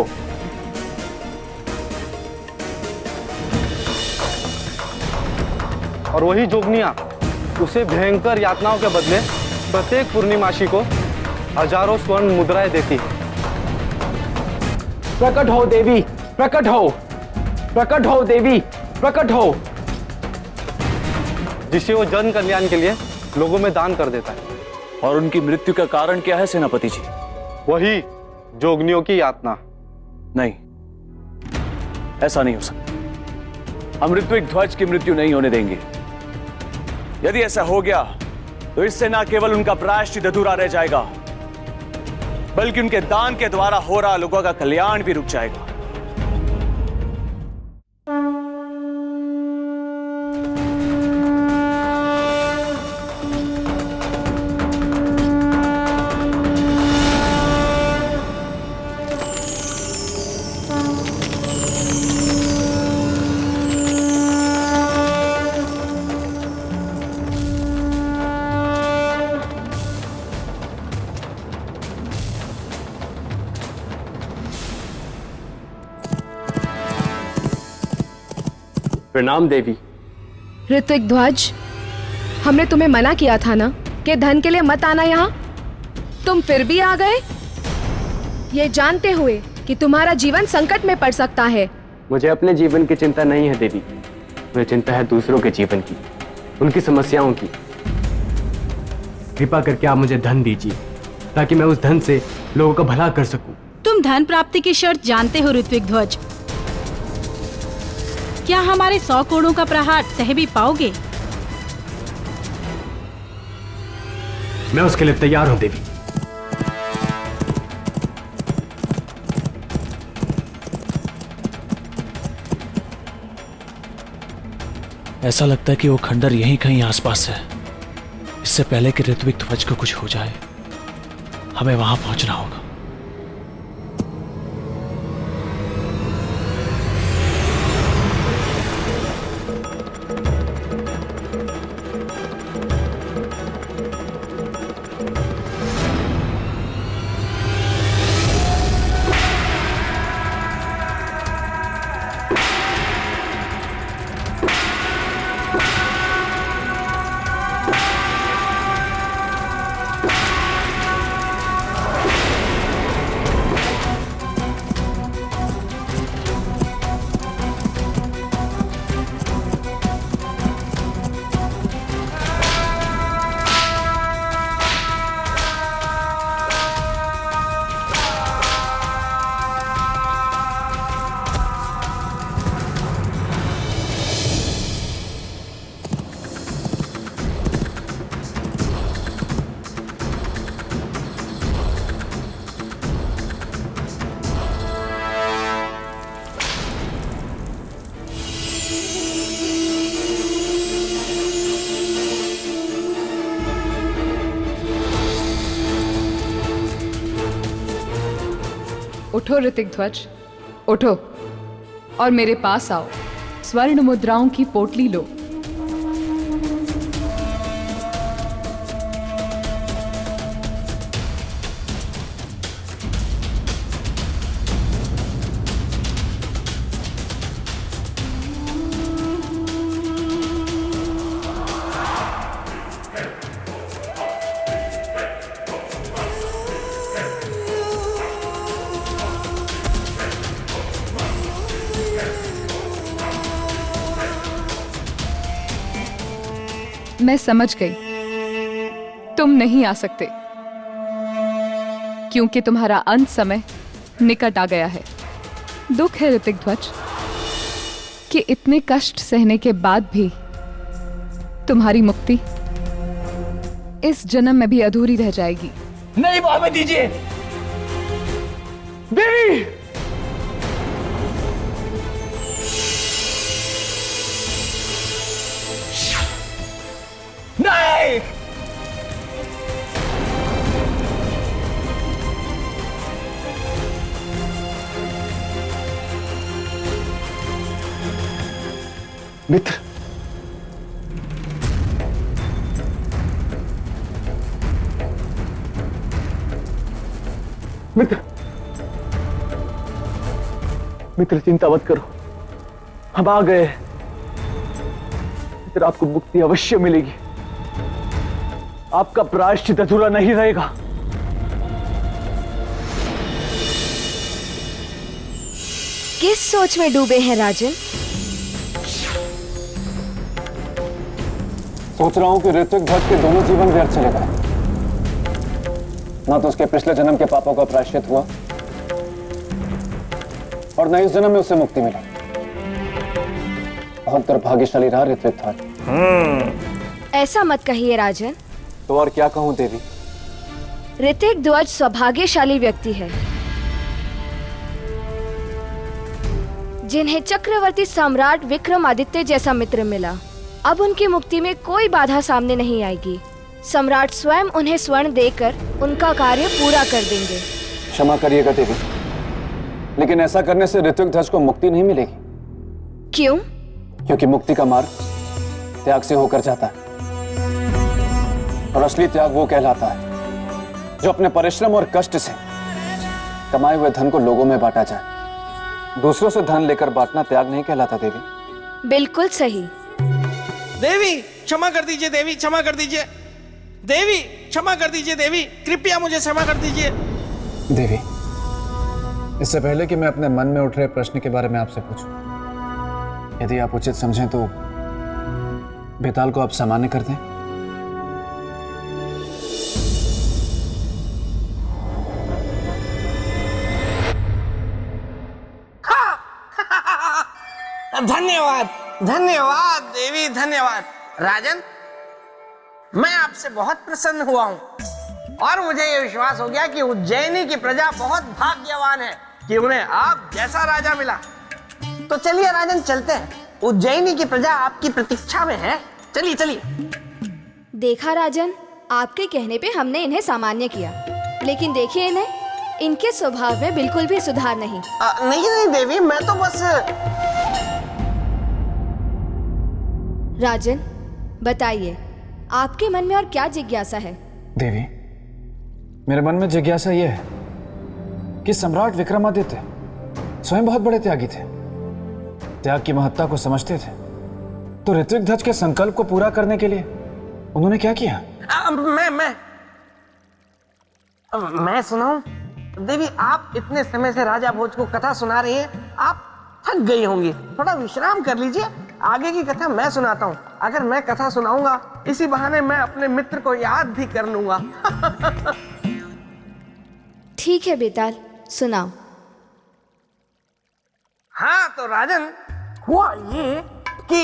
और वही जोगनियां उसे भयंकर यातनाओं के बदले प्रत्येक पूर्णिमासी को हजारों स्वर्ण मुद्राएं देती है। प्रकट हो देवी, प्रकट हो, प्रकट हो देवी, प्रकट हो। जिसे वो जन कल्याण के लिए लोगों में दान कर देता है। और उनकी मृत्यु का कारण क्या है सेनापति जी? वही जोगनियों की यातना। नहीं, ऐसा नहीं हो सकता। हम ऋत्विक ध्वज की मृत्यु नहीं होने देंगे। यदि ऐसा हो गया तो इससे न केवल उनका प्रायश्चित अधूरा रह जाएगा, बल्कि उनके दान के द्वारा हो रहा लोगों का कल्याण भी रुक जाएगा। प्रणाम देवी। ऋत्विक ध्वज, हमने तुम्हें मना किया था ना कि धन के लिए मत आना यहाँ। तुम फिर भी आ गए, ये जानते हुए कि तुम्हारा जीवन संकट में पड़ सकता है। मुझे अपने जीवन की चिंता नहीं है देवी, मुझे चिंता है दूसरों के जीवन की, उनकी समस्याओं की। कृपा करके आप मुझे धन दीजिए ताकि मैं उस धन से लोगों का भला कर सकूं। तुम धन प्राप्ति की शर्त जानते हो ऋत्विक ध्वज? क्या हमारे 100 कोड़ों का प्रहार सह भी पाओगे? मैं उसके लिए तैयार हूं देवी। ऐसा लगता है कि वो खंडर यहीं कहीं आसपास है। इससे पहले कि ऋत्विक ध्वज को कुछ हो जाए, हमें वहां पहुंचना होगा। उठो ऋतिक ध्वज, उठो और मेरे पास आओ। स्वर्ण मुद्राओं की पोटली लो। मैं समझ गई, तुम नहीं आ सकते क्योंकि तुम्हारा अंत समय निकट आ गया है। दुख है ऋतिक ध्वज कि इतने कष्ट सहने के बाद भी तुम्हारी मुक्ति इस जन्म में भी अधूरी रह जाएगी। नहीं भाभी दीजिए देवी। नहीं मित्र, मित्र, मित्र चिंता मत करो, हम आ गए। मित्र आपको मुक्ति अवश्य मिलेगी, आपका प्रायश्चित अधूरा नहीं रहेगा। किस सोच में डूबे हैं राजन? सोच रहा हूं कि ऋतिक ध्वज के दोनों जीवन व्यर्थ चले गए। ना तो उसके पिछले जन्म के पापों का प्रायश्चित हुआ और न इस जन्म में उसे मुक्ति मिली। बहुत दुर्भाग्यशाली रहा ऋतिक ध्वज। ऐसा मत कहिए राजन। तो और क्या कहूं देवी? ऋतिक ध्वज सौभाग्यशाली व्यक्ति है जिन्हें चक्रवर्ती सम्राट विक्रमादित्य जैसा मित्र मिला। अब उनकी मुक्ति में कोई बाधा सामने नहीं आएगी। सम्राट स्वयं उन्हें स्वर्ण देकर उनका कार्य पूरा कर देंगे। क्षमा करिएगा देवी, लेकिन ऐसा करने से ऋतिक ध्वज को मुक्ति नहीं मिलेगी। क्यों? क्योंकि मुक्ति का मार्ग त्याग से होकर जाता है और असली त्याग वो कहलाता है जो अपने परिश्रम और कष्ट से कमाए हुए धन को लोगों में बांटा जाए। दूसरों से धन लेकर बांटना त्याग नहीं कहलाता देवी। बिल्कुल सही। देवी क्षमा कर दीजिए, देवी क्षमा कर दीजिए, देवी क्षमा कर दीजिए, देवी कृपया मुझे क्षमा कर दीजिए। देवी, इससे पहले कि मैं अपने मन में उठ रहे प्रश्न के बारे में आपसे पूछूं, यदि आप उचित समझें तो बेताल को आप सामान्य कर दें। धन्यवाद धन्यवाद देवी, धन्यवाद। राजन, मैं आपसे बहुत प्रसन्न हुआ हूं और मुझे यह विश्वास हो गया कि उज्जैनी की प्रजा बहुत भाग्यवान है कि उन्हें आप जैसा राजा मिला। तो चलिए राजन, चलते हैं। उज्जैनी की प्रजा आपकी प्रतीक्षा में है। चलिए चलिए। देखा राजन, आपके कहने पे हमने इन्हें सामान्य किया, लेकिन देखिए इन्हें, इनके स्वभाव में बिल्कुल भी सुधार नहीं। नहीं देवी, मैं तो बस। राजन बताइए, आपके मन में और क्या जिज्ञासा है? देवी, मेरे मन में जिज्ञासा यह है कि सम्राट विक्रमादित्य स्वयं बहुत बड़े त्यागी थे, त्याग की महत्ता को समझते थे। तो ऋतिक ध्वज के संकल्प को पूरा करने के लिए उन्होंने क्या किया? मैं सुनाऊं? देवी, आप इतने समय से राजा भोज को कथा सुना रही हैं, आप थक गई होंगी, थोड़ा विश्राम कर लीजिए। आगे की कथा मैं सुनाता हूँ। अगर मैं कथा सुनाऊंगा, इसी बहाने मैं अपने मित्र को याद भी कर लूंगा। ठीक है बेताल, सुनाओ। हाँ तो राजन, हुआ ये कि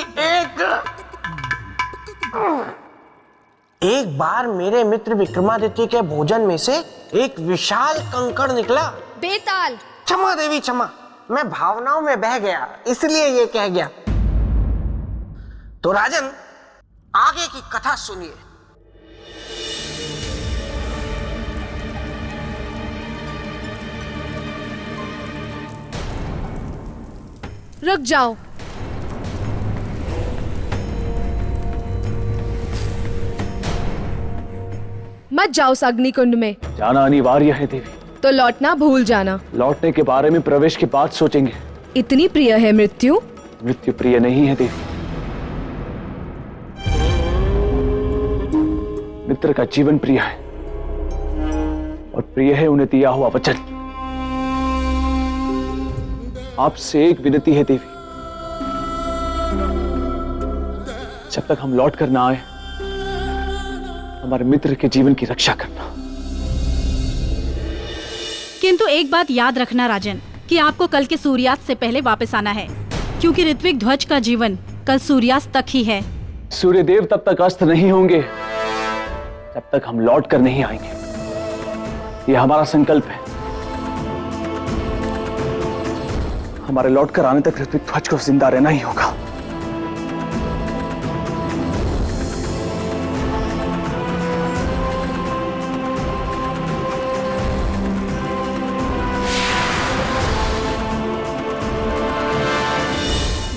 एक बार मेरे मित्र विक्रमादित्य के भोजन में से एक विशाल कंकड़ निकला। बेताल! क्षमा देवी क्षमा, मैं भावनाओं में बह गया, इसलिए ये कह गया। तो राजन, आगे की कथा सुनिए। रुक जाओ। मत जाओ उस अग्निकुंड में। जाना अनिवार्य है देवी। तो लौटना भूल जाना। लौटने के बारे में प्रवेश के बाद सोचेंगे। इतनी प्रिय है मृत्यु? मृत्यु प्रिय नहीं है देवी। मित्र का जीवन प्रिय है और प्रिय है उन्हें दिया हुआ वचन। आपसे एक विनती है देवी, जब तक हम लौट कर ना आए हमारे मित्र के जीवन की रक्षा करना। किंतु एक बात याद रखना राजन, कि आपको कल के सूर्यास्त से पहले वापस आना है, क्योंकि ऋत्विक ध्वज का जीवन कल सूर्यास्त तक ही है। सूर्यदेव तब तक अस्त नहीं होंगे जब तक हम लौट कर नहीं आएंगे। यह हमारा संकल्प है। हमारे लौट कर आने तक ऋत्विक ध्वज को जिंदा रहना ही होगा।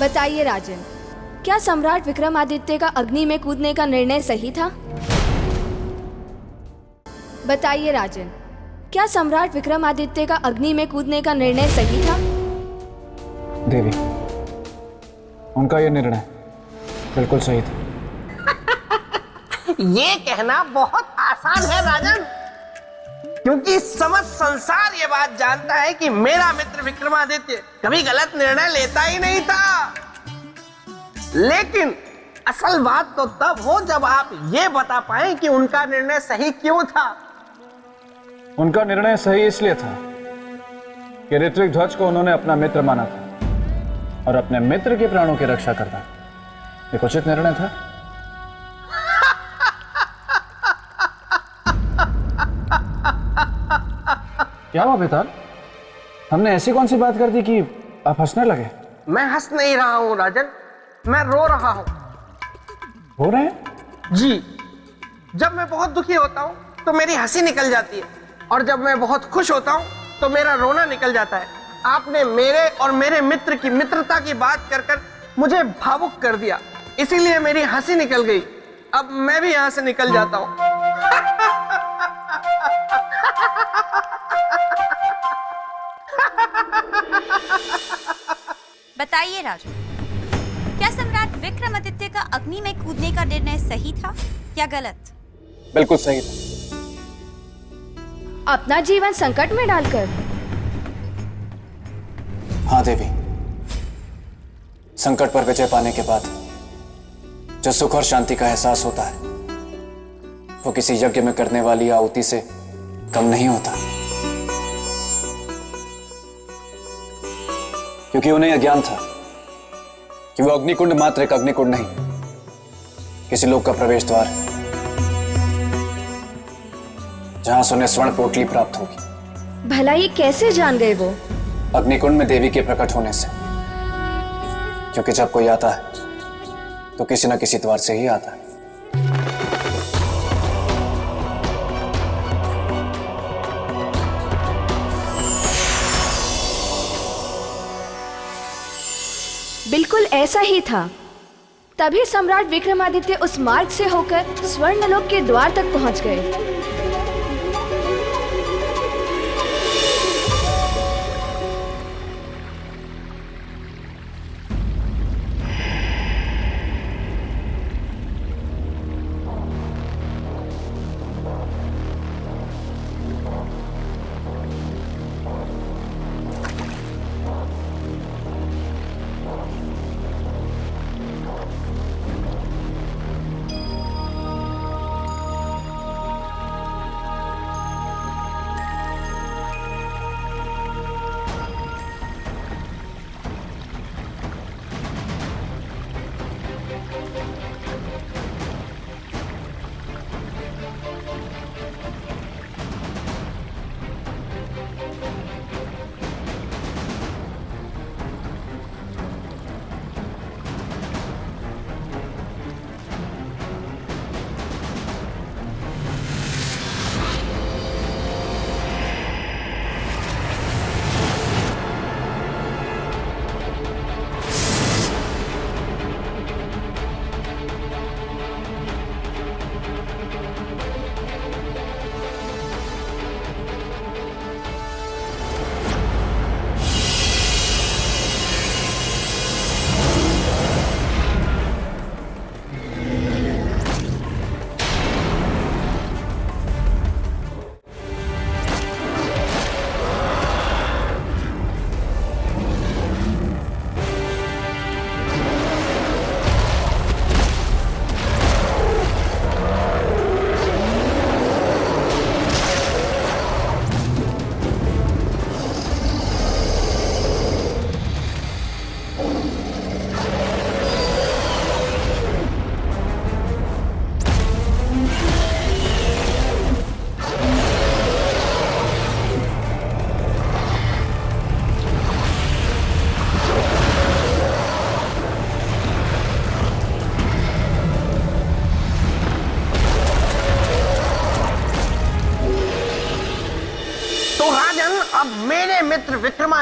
बताइए राजन, क्या सम्राट विक्रमादित्य का अग्नि में कूदने का निर्णय सही था? बताइए राजन, क्या सम्राट विक्रमादित्य का अग्नि में कूदने का निर्णय सही था? देवी, उनका यह निर्णय बिल्कुल सही था। ये कहना बहुत आसान है राजन, क्योंकि समस्त संसार ये बात जानता है कि मेरा मित्र विक्रमादित्य कभी गलत निर्णय लेता ही नहीं था। लेकिन असल बात तो तब हो जब आप ये बता पाए कि उनका निर्णय सही क्यों था। उनका निर्णय सही इसलिए था कि ऋत्विक ध्वज को उन्होंने अपना मित्र माना था और अपने मित्र के प्राणों की रक्षा करना एक उचित निर्णय था। क्या हुआ बेताल? हमने ऐसी कौन सी बात कर दी कि आप हंसने लगे? मैं हंस नहीं रहा हूं राजन, मैं रो रहा हूं। रो रहे हैं? जी, जब मैं बहुत दुखी होता हूं तो मेरी हंसी निकल जाती है, और जब मैं बहुत खुश होता हूं तो मेरा रोना निकल जाता है। आपने मेरे और मेरे मित्र की मित्रता की बात कर कर मुझे भावुक कर दिया, इसीलिए मेरी हंसी निकल गई। अब मैं भी यहां से निकल जाता हूं। बताइए राजन, क्या सम्राट विक्रमादित्य का अग्नि में कूदने का निर्णय सही था या गलत? बिल्कुल सही था। अपना जीवन संकट में डालकर? हाँ देवी, संकट पर विजय पाने के बाद जो सुख और शांति का एहसास होता है वो किसी यज्ञ में करने वाली आहुति से कम नहीं होता, क्योंकि उन्हें यह ज्ञान था कि वो अग्निकुंड मात्र एक अग्निकुंड नहीं, किसी लोक का प्रवेश द्वार है जहां से उन्हें स्वर्ण पोटली प्राप्त होगी। भला ये कैसे जान गए वो? अग्निकुंड में देवी के प्रकट होने से, क्योंकि जब कोई आता है तो किसी न किसी द्वार से ही आता है। बिल्कुल ऐसा ही था, तभी सम्राट विक्रमादित्य उस मार्ग से होकर स्वर्णलोक के द्वार तक पहुंच गए।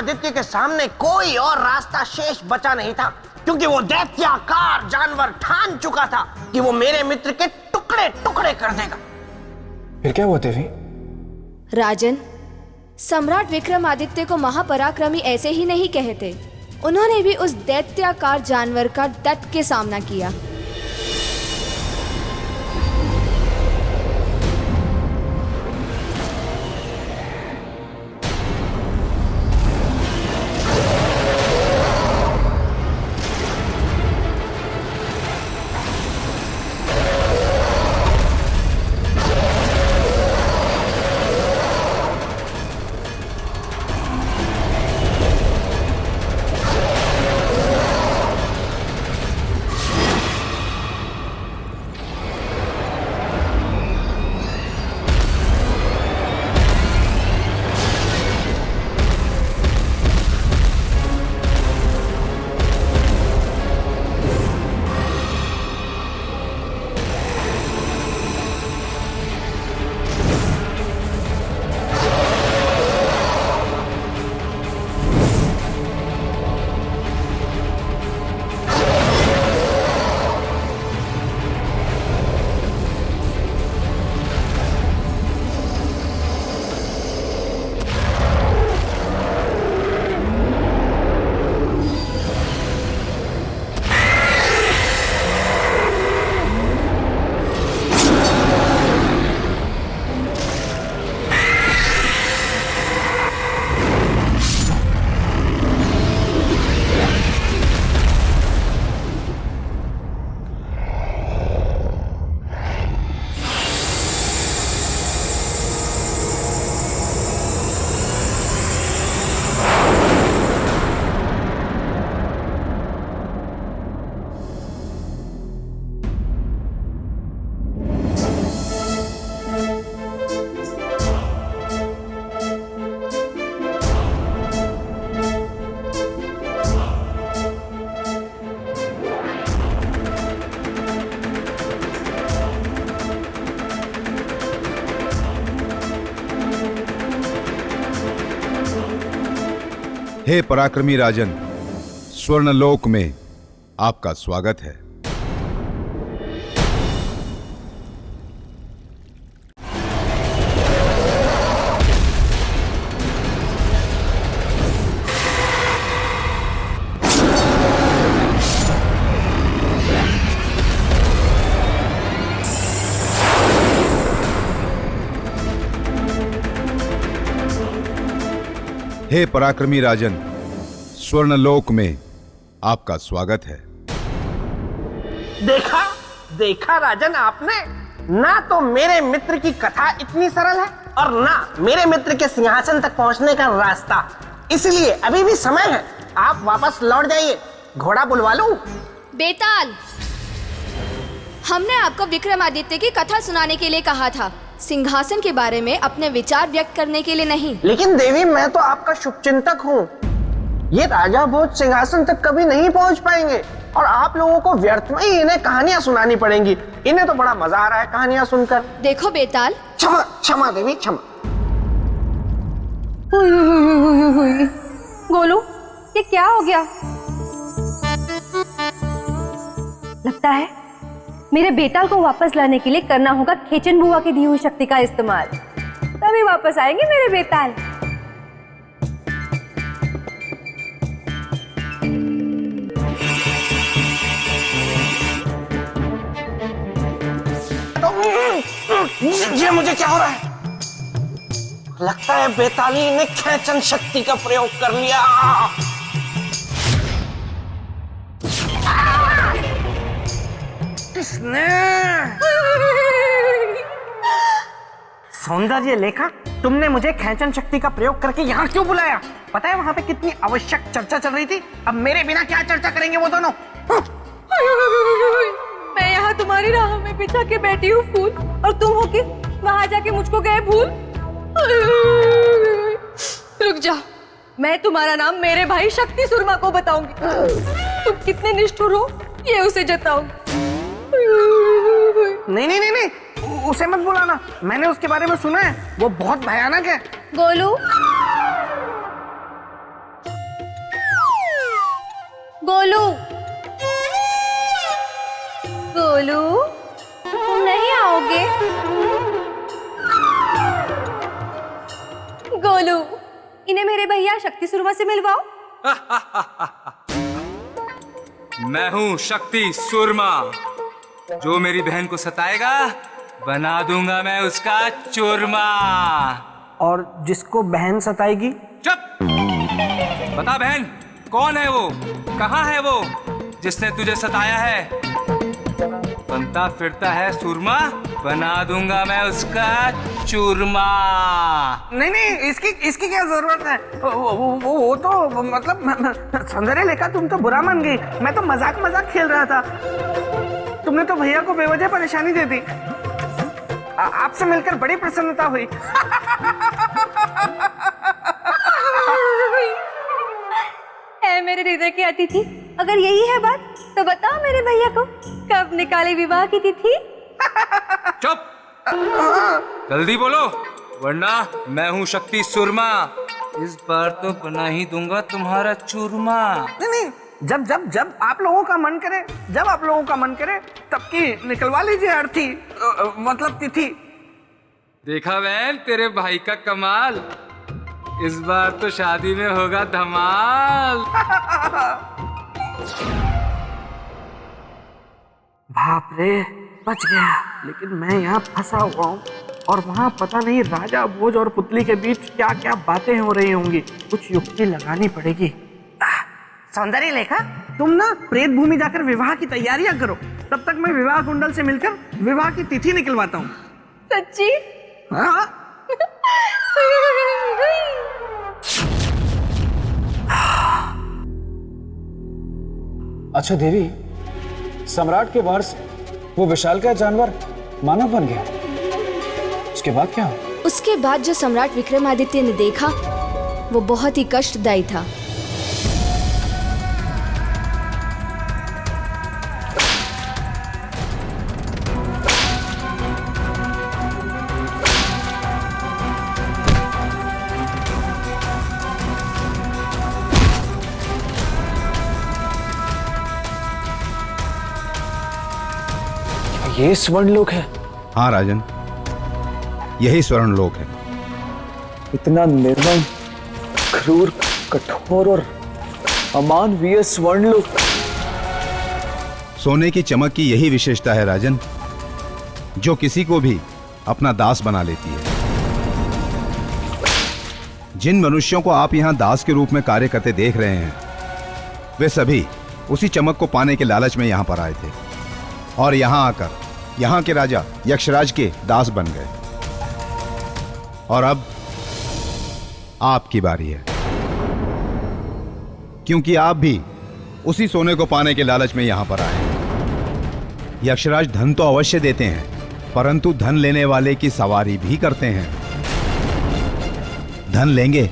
विक्रमादित्य के सामने कोई और रास्ता शेष बचा नहीं था, क्योंकि वो दैत्याकार जानवर ठान चुका था कि वो मेरे मित्र के टुकड़े टुकड़े कर देगा। फिर क्या हुआ देवी? राजन, सम्राट विक्रमादित्य को महापराक्रमी ऐसे ही नहीं कहते। उन्होंने भी उस दैत्याकार जानवर का डट के सामना किया। हे पराक्रमी राजन, स्वर्णलोक में आपका स्वागत है। हे पराक्रमी राजन, स्वर्णलोक में आपका स्वागत है। देखा देखा राजन आपने, ना तो मेरे मित्र की कथा इतनी सरल है और ना मेरे मित्र के सिंहासन तक पहुंचने का रास्ता। इसलिए अभी भी समय है, आप वापस लौट जाइए। घोड़ा बुलवा लूं? बेताल, हमने आपको विक्रमादित्य की कथा सुनाने के लिए कहा था, सिंहासन के बारे में अपने विचार व्यक्त करने के लिए नहीं। लेकिन देवी, मैं तो आपका शुभचिंतक हूँ। ये राजा भोज सिंहासन तक कभी नहीं पहुँच पाएंगे और आप लोगों को व्यर्थ में ही इन्हें कहानियां सुनानी पड़ेंगी। इन्हें तो बड़ा मजा आ रहा है कहानियां सुनकर। देखो बेताल, क्षमा क्षमा देवी, क्षमा। गोलू, ये क्या हो गया? लगता है मेरे बेताल को वापस लाने के लिए करना होगा खेचन बुआ की दी हुई शक्ति का इस्तेमाल, तभी वापस आएंगे मेरे बेताल। ये मुझे क्या हो रहा है? लगता है बेताली ने खेचन शक्ति का प्रयोग कर लिया। किसने? सौंदर्य लेखा, तुमने मुझे खेचन शक्ति का प्रयोग करके यहाँ क्यों बुलाया? पता है वहाँ पे कितनी आवश्यक चर्चा चल रही थी। अब मेरे बिना क्या चर्चा करेंगे वो दोनों? मैं यहाँ तुम्हारी राह में बिछा के बैठी हूँ फूल, और तुम हो कि वहाँ जाके मुझको गए भूल। रुक जा, मैं तुम्हारा नाम मेरे भाई शक्ति सुरमा को बताऊंगी। तुम कितने निष्ठुर हो ये उसे जताऊंगी। नहीं नहीं नहीं नहीं, उसे मत बुलाना, मैंने उसके बारे में सुना है, वो बहुत भयानक है। गोलू, गोलू, गोलू, तुम नहीं आओगे? गोलू, इन्हें मेरे भैया शक्ति सुरमा से मिलवाओ। मैं हूँ शक्ति सुरमा। जो मेरी बहन को सताएगा बना दूंगा मैं उसका चूरमा। और जिसको बहन सताएगी? चुप! बता बहन, कौन है वो, कहाँ है वो जिसने तुझे सताया है? बनता फिरता है सुरमा, बना दूंगा मैं उसका चूरमा। नहीं, इसकी क्या जरूरत है? वो तो मतलब सौंदर्य लेखा, तुम तो बुरा मान गई। मैं तो मजाक खेल रहा था। तुमने तो भैया को बेवजह परेशानी दे दी। आपसे मिलकर बड़ी प्रसन्नता हुई। है मेरे हृदय के अतिथि, अगर यही है बात तो बताओ मेरे भैया को कब निकाले विवाह की तिथि? चुप! जल्दी बोलो, वरना मैं हूँ शक्ति सुरमा। इस बार तो बना ही दूंगा तुम्हारा चूरमा। नहीं, जब आप लोगों का मन करे, तब की निकलवा लीजिए अर्थी, मतलब तिथि। देखा बहन तेरे भाई का कमाल। इस बार तो शादी में होगा धमाल। बाप रे, बच गया। लेकिन मैं यहाँ फंसा हुआ हूँ और वहाँ पता नहीं राजा भोज और पुतली के बीच क्या क्या बातें हो रही होंगी। कुछ युक्ति लगानी पड़ेगी। सौंदर्य लेखा, तुम ना प्रेत भूमि जाकर विवाह की तैयारियां करो। तब तक मैं विवाह कुंडल से मिलकर विवाह की तिथि निकलवाता हूँ। सच्ची? हाँ। अच्छा देवी, सम्राट के वार से वो विशालकाय जानवर मानव बन गया, उसके बाद क्या हुआ? उसके बाद जो सम्राट विक्रमादित्य ने देखा वो बहुत ही कष्टदायी था। ये स्वर्णलोक है? हाँ राजन, यही स्वर्णलोक है। इतना निर्मम, क्रूर, कठोर और अमानवीय स्वर्णलोक। सोने की चमक की यही विशेषता है राजन, जो किसी को भी अपना दास बना लेती है। जिन मनुष्यों को आप यहां दास के रूप में कार्य करते देख रहे हैं, वे सभी उसी चमक को पाने के लालच में यहां पर आए थे और यहां आकर यहां के राजा यक्षराज के दास बन गए। और अब आपकी बारी है, क्योंकि आप भी उसी सोने को पाने के लालच में यहां पर आए हैं। यक्षराज धन तो अवश्य देते हैं, परंतु धन लेने वाले की सवारी भी करते हैं। धन लेंगे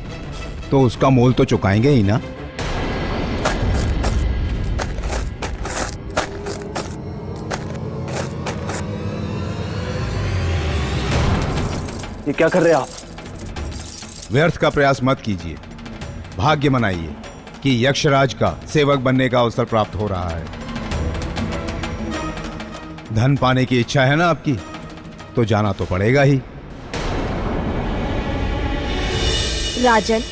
तो उसका मोल तो चुकाएंगे ही ना। ये क्या कर रहे हैं आप? व्यर्थ का प्रयास मत कीजिए, भाग्य मनाइए कि यक्षराज का सेवक बनने का अवसर प्राप्त हो रहा है। धन पाने की इच्छा है ना आपकी, तो जाना तो पड़ेगा ही। राजन,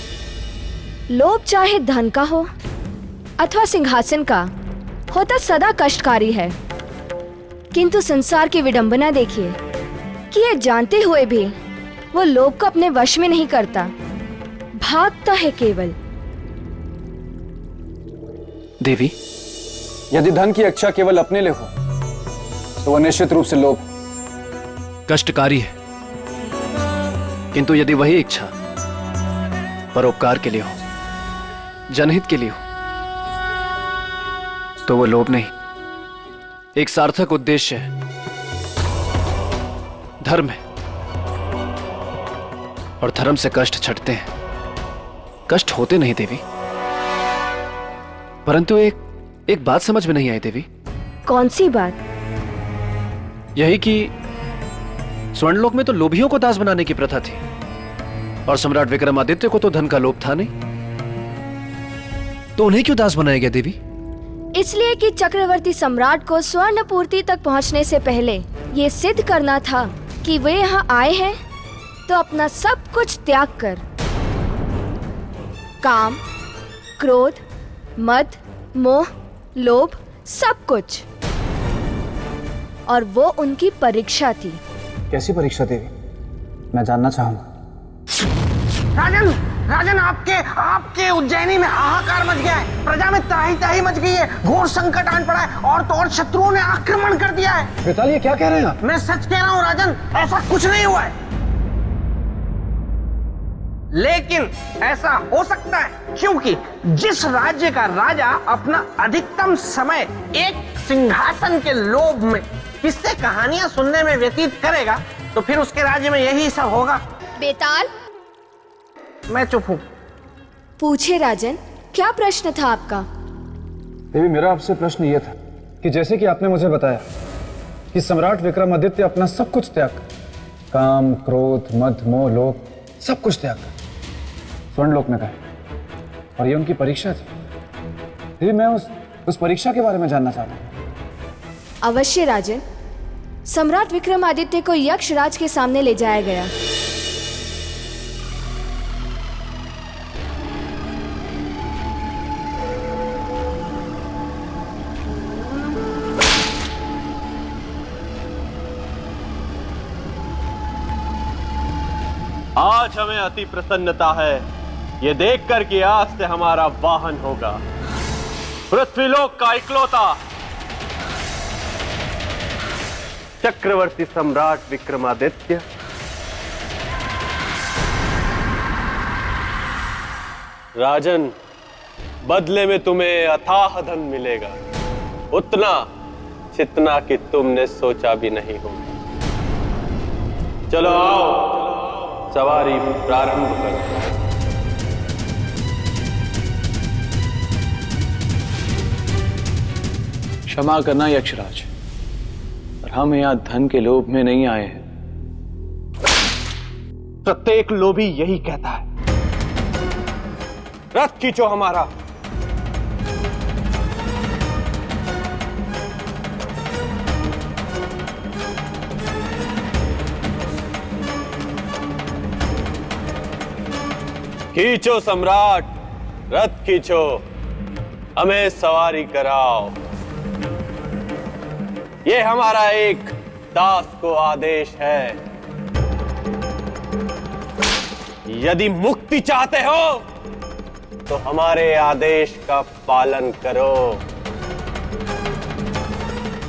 लोभ चाहे धन का हो अथवा सिंहासन का, होता सदा कष्टकारी है। किंतु संसार की विडंबना देखिए कि ये जानते हुए भी वो लोभ को अपने वश में नहीं करता, भागता है केवल। देवी, यदि धन की इच्छा केवल अपने लिए हो तो वह निश्चित रूप से लोभ कष्टकारी है, किंतु यदि वही इच्छा परोपकार के लिए हो, जनहित के लिए हो, तो वो लोभ नहीं, एक सार्थक उद्देश्य है, धर्म है। और धर्म से कष्ट छटते हैं, कष्ट होते नहीं देवी। परंतु एक बात समझ में नहीं आई देवी। कौन सी बात? यही कि स्वर्णलोक में तो लोभियों को दास बनाने की प्रथा थी, और सम्राट विक्रमादित्य को तो धन का लोभ था नहीं, तो उन्हें क्यों दास बनाया गया देवी? इसलिए कि चक्रवर्ती सम्राट को स्वर्णपूर्ति तक पहुंचने से पहले ये सिद्ध करना था कि वे यहाँ आए हैं तो अपना सब कुछ त्याग कर काम, क्रोध, मद, मोह, लोभ, सब कुछ। और वो उनकी परीक्षा थी। कैसी परीक्षा देवी? मैं जानना चाहूंगा। राजन, राजन, आपके उज्जैनी में हाहाकार मच गया है। प्रजा में त्राही त्राही मच गई है। घोर संकट आन पड़ा है और तो और शत्रुओं ने आक्रमण कर दिया है। बेताल, ये क्या कह रहे हैं आप? मैं सच कह रहा हूँ राजन, ऐसा कुछ नहीं हुआ है। लेकिन ऐसा हो सकता है क्योंकि जिस राज्य का राजा अपना अधिकतम समय एक सिंहासन के लोभ में किससे कहानियां सुनने में व्यतीत करेगा, तो फिर उसके राज्य में यही सब होगा। बेताल, मैं चुप हूं। पूछे राजन, क्या प्रश्न था आपका? देवी, मेरा आपसे प्रश्न यह था कि जैसे कि आपने मुझे बताया कि सम्राट विक्रमादित्य अपना सब कुछ त्याग कर, काम, क्रोध, मद, मोह, लोभ, सब कुछ त्याग कर स्वर्णलोक में गए और ये उनकी परीक्षा थी। देवी, मैं उस परीक्षा के बारे में जानना चाहता हूं। अवश्य राजन। सम्राट विक्रमादित्य को यक्षराज के सामने ले जाया गया। आज हमें अति प्रसन्नता है ये देखकर कि आज से हमारा वाहन होगा पृथ्वीलोक का इकलौता चक्रवर्ती सम्राट विक्रमादित्य। राजन, बदले में तुम्हें अथाह धन मिलेगा, उतना जितना कि तुमने सोचा भी नहीं होगा। चलो आओ, सवारी प्रारंभ करो। क्षमा करना यक्षराज, पर हम यहां धन के लोभ में नहीं आए हैं। प्रत्येक लोभी यही कहता है। रथ खींचो हमारा। खींचो सम्राट, रथ खींचो, हमें सवारी कराओ। ये हमारा एक दास को आदेश है। यदि मुक्ति चाहते हो तो हमारे आदेश का पालन करो।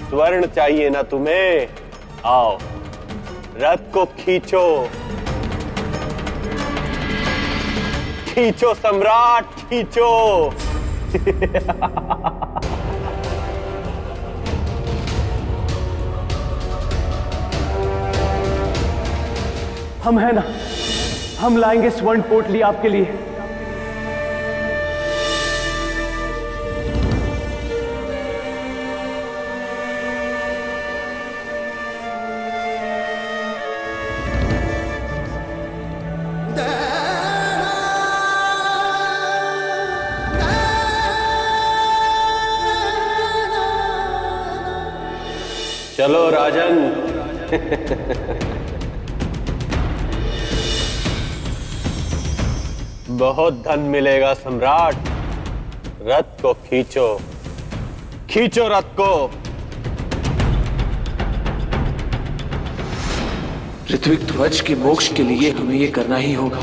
स्वर्ण चाहिए ना तुम्हें? आओ, रथ को खींचो। खींचो सम्राट, खींचो। हम है ना, हम लाएंगे स्वर्ण पोटली आपके लिए। चलो राजन। बहुत धन मिलेगा सम्राट। रथ को खींचो, खींचो रथ को। ऋत्विक ध्वज के मोक्ष के लिए हमें ये करना ही होगा।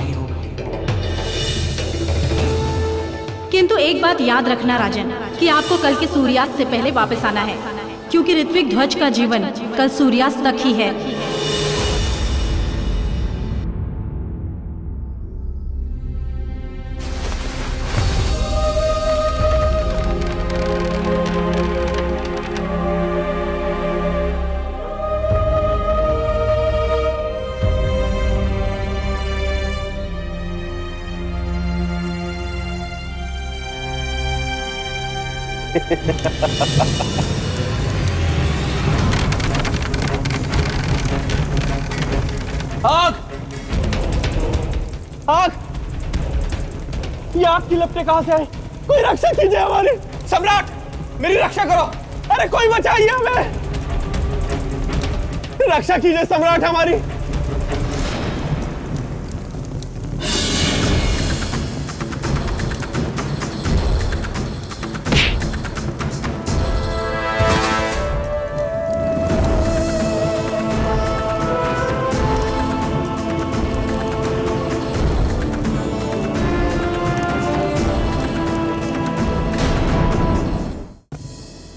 किंतु एक बात याद रखना राजन, कि आपको कल के सूर्यास्त से पहले वापस आना है, क्योंकि ऋत्विक ध्वज का जीवन कल सूर्यास्त तक ही है। आग! आग! ये आग की लपटें कहां से आई? कोई रक्षा कीजिए हमारे। सम्राट, मेरी रक्षा करो। अरे कोई बचाइए हमें, रक्षा कीजिए सम्राट हमारी।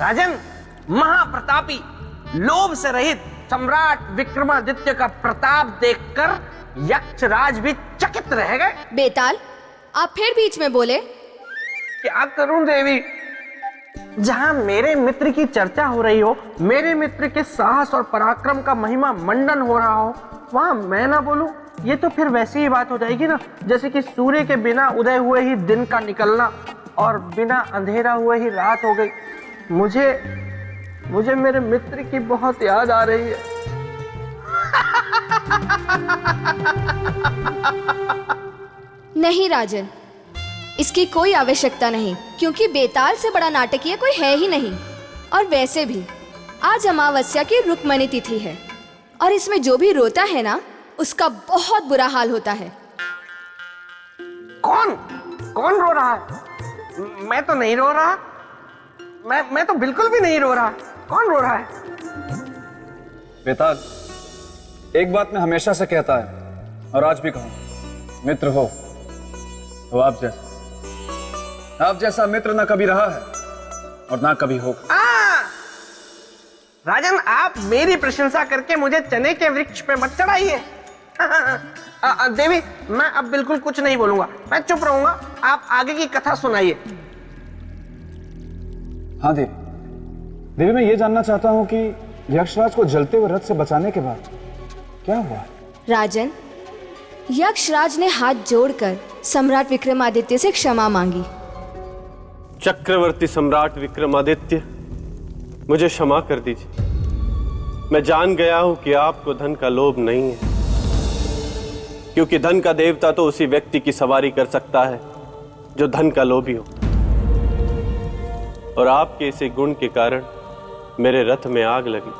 राजन, महाप्रतापी, लोभ से रहित सम्राट विक्रमादित्य का प्रताप देखकर यक्षराज भी चकित रह गए। बेताल, आप फिर बीच में बोले। क्या करूं देवी, जहां मेरे मित्र की चर्चा हो रही हो, मेरे मित्र के साहस और पराक्रम का महिमा मंडन हो रहा हो, वहां मैं ना बोलूं, ये तो फिर वैसी ही बात हो जाएगी ना, जैसे कि सूर्य के बिना उदय हुए ही दिन का निकलना और बिना अंधेरा हुए ही रात हो गई। मुझे मेरे मित्र की बहुत याद आ रही है। नहीं राजन, इसकी कोई आवश्यकता नहीं, क्योंकि बेताल से बड़ा नाटकीय कोई है ही नहीं। और वैसे भी आज अमावस्या की रुक्मणी तिथि है, और इसमें जो भी रोता है ना, उसका बहुत बुरा हाल होता है। कौन रो रहा है? मैं तो नहीं रो रहा। मैं तो बिल्कुल भी नहीं रो रहा। कौन रो रहा है? बेताल, एक बात मैं हमेशा से कहता है और आज भी कहूं, मित्र हो तो आप जैसा मित्र ना कभी रहा है और ना कभी होगा। राजन, आप मेरी प्रशंसा करके मुझे चने के वृक्ष पे मत चढ़ाइए। देवी, मैं अब बिल्कुल कुछ नहीं बोलूंगा, मैं चुप रहूंगा। आप आगे की कथा सुनाइए। हाँ देवी, मैं ये जानना चाहता हूं कि यक्षराज को जलते हुए रथ से बचाने के बाद क्या हुआ? राजन, यक्षराज ने हाथ जोड़कर सम्राट विक्रमादित्य से क्षमा मांगी। चक्रवर्ती सम्राट विक्रमादित्य, मुझे क्षमा कर दीजिए। मैं जान गया हूं कि आपको धन का लोभ नहीं है, क्योंकि धन का देवता तो उसी व्यक्ति की सवारी कर सकता है जो धन का लोभी हो। और आपके इसी गुण के कारण मेरे रथ में आग लगी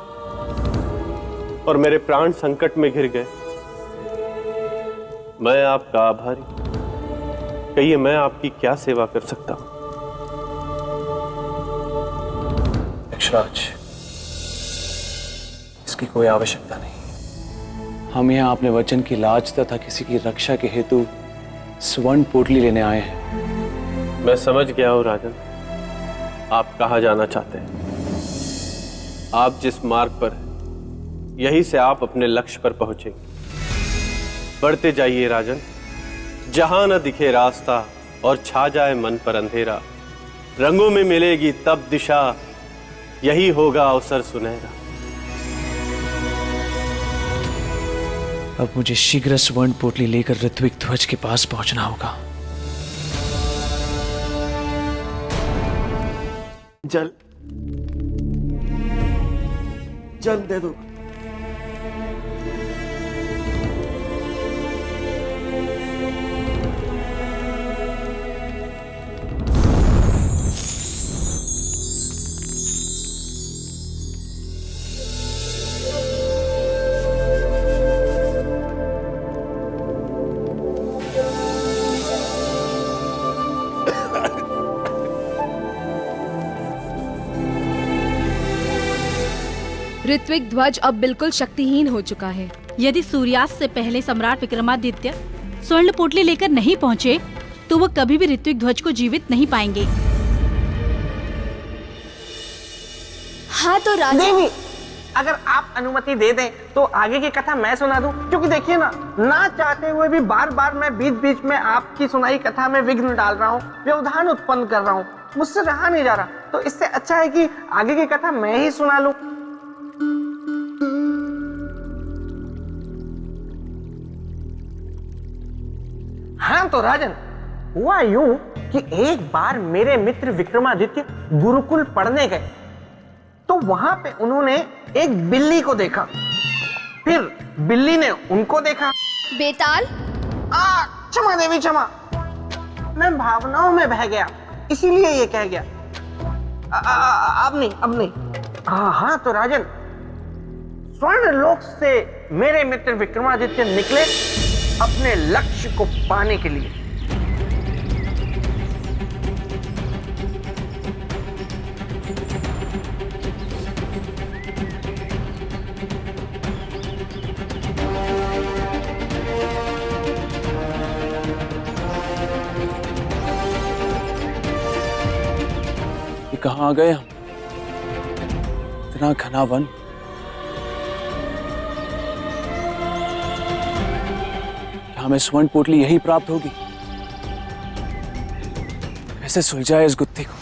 और मेरे प्राण संकट में घिर गए। मैं आपका आभारी। कहिए, मैं आपकी क्या सेवा कर सकता हूं? यक्षराज, इसकी कोई आवश्यकता नहीं। हम यहाँ अपने वचन की लाज तथा किसी की रक्षा के हेतु स्वर्ण पोटली लेने आए हैं। मैं समझ गया हूं राजन, आप कहां जाना चाहते हैं। आप जिस मार्ग पर हैं, यहीं से आप अपने लक्ष्य पर पहुंचेंगे। बढ़ते जाइए राजन, जहां न दिखे रास्ता और छा जाए मन पर अंधेरा, रंगों में मिलेगी तब दिशा, यही होगा अवसर सुनहरा। अब मुझे शीघ्र स्वर्ण पोटली लेकर ऋत्विक ध्वज के पास पहुंचना होगा। जल दे दो। ऋत्विक ध्वज अब बिल्कुल शक्तिहीन हो चुका है। यदि सूर्यास्त से पहले सम्राट विक्रमादित्य स्वर्ण पोटली लेकर नहीं पहुंचे, तो वो कभी भी ऋत्विक ध्वज को जीवित नहीं पाएंगे। हाँ तो देवी, अगर आप अनुमति दे दें तो आगे की कथा मैं सुना दूं, क्योंकि देखिए ना चाहते हुए भी बार बार मैं बीच बीच में आपकी सुनाई कथा में विघ्न डाल रहा हूँ, व्यवधान उत्पन्न कर रहा हूँ, मुझसे रहा नहीं जा रहा। तो इससे अच्छा है कि आगे की कथा मैं ही सुना लूं। हाँ तो राजन, हुआ यूं कि एक बार मेरे मित्र विक्रमादित्य गुरुकुल पढ़ने गए, तो वहां पे उन्होंने एक बिल्ली को देखा, फिर बिल्ली ने उनको देखा। बेताल, क्षमा देवी क्षमा, मैं भावनाओं में बह गया, इसीलिए ये कह गया। अब नहीं। हाँ तो राजन, स्वर्ण लोक से मेरे मित्र विक्रमादित्य निकले अपने लक्ष्य को पाने के लिए। कहाँ आ गए हम? इतना घना वन। क्या हमें स्वर्ण पोटली यही प्राप्त होगी? कैसे सुलझाए इस गुत्थी को?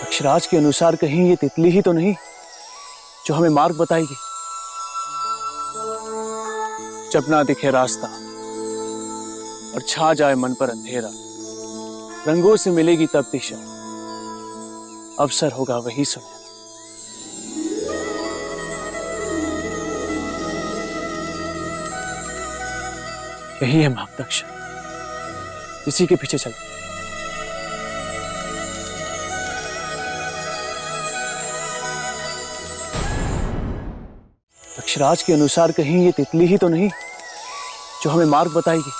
अक्षराज के अनुसार कहीं ये तितली ही तो नहीं जो हमें मार्ग बताएगी। जब ना दिखे रास्ता और छा जाए मन पर अंधेरा, रंगों से मिलेगी तब दिशा, अवसर होगा वही सुने। यही है मार्गदर्शन, इसी के पीछे चलते। अक्षराज के अनुसार कहीं ये तितली ही तो नहीं जो हमें मार्ग बताएगी।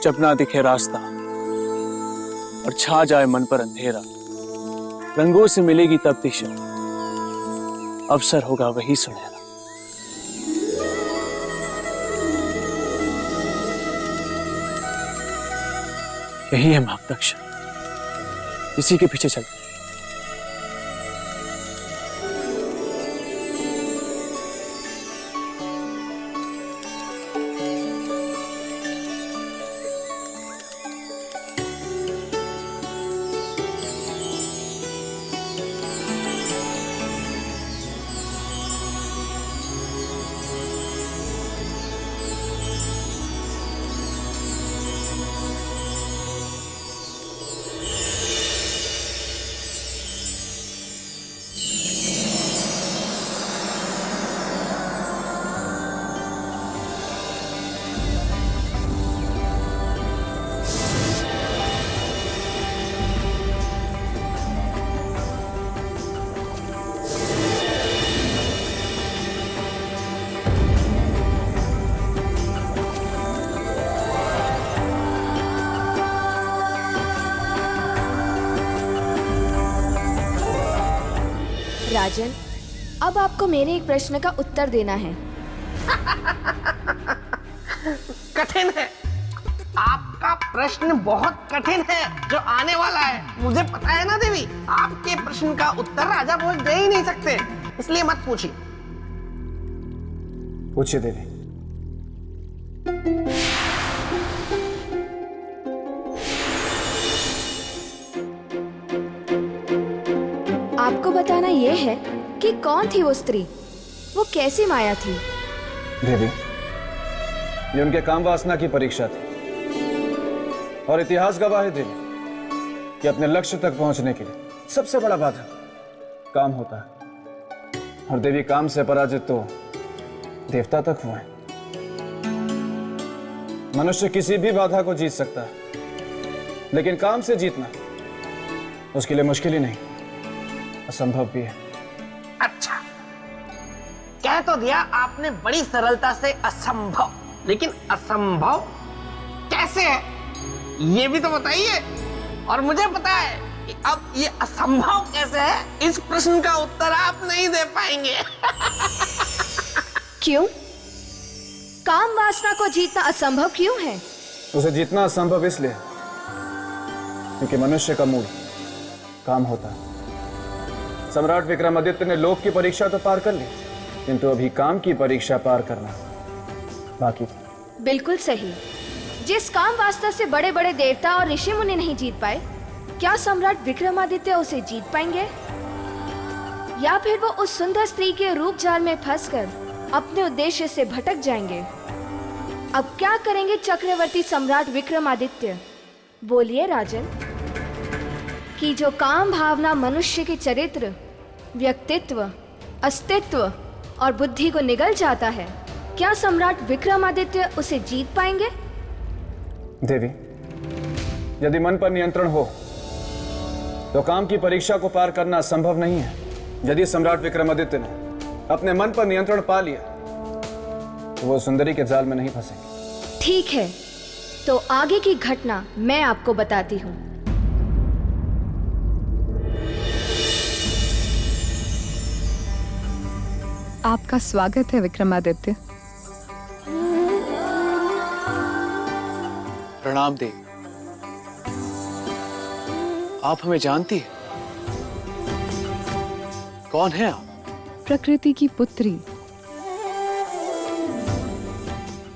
जब ना दिखे रास्ता और छा जाए मन पर अंधेरा, रंगों से मिलेगी तब दिशा, अवसर होगा वही सुनहरा। यही है मार्गदर्शन, इसी के पीछे चलते। राजन, अब आपको मेरे एक प्रश्न का उत्तर देना है। कठिन है, आपका प्रश्न बहुत कठिन है जो आने वाला है। मुझे पता है ना देवी, आपके प्रश्न का उत्तर राजा भोज दे ही नहीं सकते, इसलिए मत पूछिए। पूछिए देवी। आपको बताना यह है कि कौन थी वो स्त्री, वो कैसी माया थी। देवी, ये उनके काम वासना की परीक्षा थी और इतिहास गवाह है देवी कि अपने लक्ष्य तक पहुंचने के लिए सबसे बड़ा बाधा काम होता है, और देवी काम से पराजित तो देवता तक हुए। मनुष्य किसी भी बाधा को जीत सकता है, लेकिन काम से जीतना उसके लिए मुश्किल ही नहीं, असंभव भी है। अच्छा, कह तो दिया आपने बड़ी सरलता से असंभव, लेकिन असंभव कैसे है ये भी तो बताइए। और मुझे पता है कि अब ये असंभव कैसे है, इस प्रश्न का उत्तर आप नहीं दे पाएंगे। क्यों? काम वासना को जीतना असंभव क्यों है? उसे जीतना असंभव इसलिए क्योंकि मनुष्य का मूल काम होता है। सम्राट विक्रमादित्य ने लोक की परीक्षा तो पार कर ली, किंतु अभी काम की परीक्षा पार करना बाकी था। बिल्कुल सही। जिस काम वासना से बड़े बड़े देवता और ऋषि मुनि नहीं जीत पाए, क्या सम्राट विक्रमादित्य उसे जीत पाएंगे? या फिर वो उस सुंदर स्त्री के रूप जाल में फंसकर अपने उद्देश्य से भटक जाएंगे? अब क्या करेंगे चक्रवर्ती सम्राट विक्रमादित्य? बोलिए राजन। कि जो काम भावना मनुष्य के चरित्र, व्यक्तित्व, अस्तित्व और बुद्धि को निगल जाता है, क्या सम्राट विक्रमादित्य उसे जीत पाएंगे? देवी, यदि मन पर नियंत्रण हो तो काम की परीक्षा को पार करना संभव नहीं है। यदि सम्राट विक्रमादित्य ने अपने मन पर नियंत्रण पा लिया तो वो सुंदरी के जाल में नहीं फंसेंगे। ठीक है, तो आगे की घटना मैं आपको बताती हूँ। आपका स्वागत है विक्रमादित्य। प्रणाम देवी। आप हमें जानती हैं? कौन है आप? प्रकृति की पुत्री,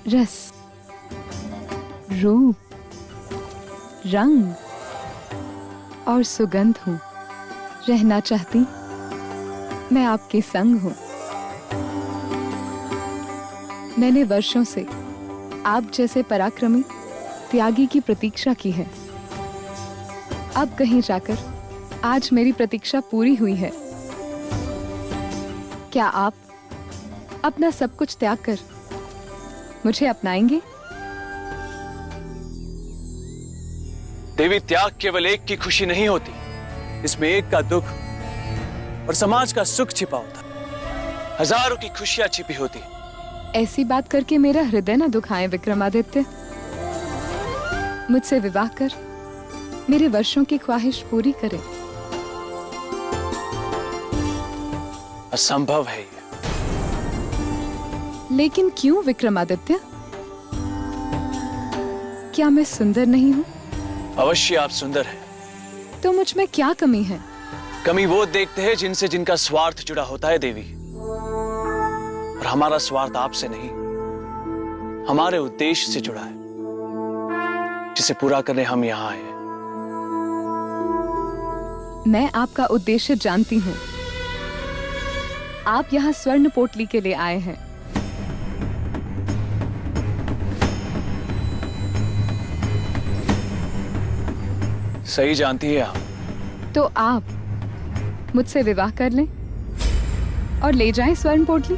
रस, रूप, रंग और सुगंध हूं। रहना चाहती मैं आपके संग हूं। मैंने वर्षों से आप जैसे पराक्रमी त्यागी की प्रतीक्षा की है। अब कहीं जाकर आज मेरी प्रतीक्षा पूरी हुई है। क्या आप अपना सब कुछ त्याग कर मुझे अपनाएंगे? देवी, त्याग केवल एक की खुशी नहीं होती, इसमें एक का दुख और समाज का सुख छिपा होता। हजारों की खुशियां छिपी होती। ऐसी बात करके मेरा हृदय न दुखाए विक्रमादित्य। मुझसे विवाह कर मेरे वर्षों की ख्वाहिश पूरी करें। असंभव है ये। लेकिन क्यों विक्रमादित्य? क्या मैं सुंदर नहीं हूं? अवश्य आप सुंदर हैं। तो मुझ में क्या कमी है? कमी वो देखते हैं जिनसे जिनका स्वार्थ जुड़ा होता है देवी। और हमारा स्वार्थ आपसे नहीं, हमारे उद्देश्य से जुड़ा है, जिसे पूरा करने हम यहां आए हैं। मैं आपका उद्देश्य जानती हूं। आप यहां स्वर्ण पोटली के लिए आए हैं। सही जानती है आप। तो आप मुझसे विवाह कर लें और ले जाएं स्वर्ण पोटली।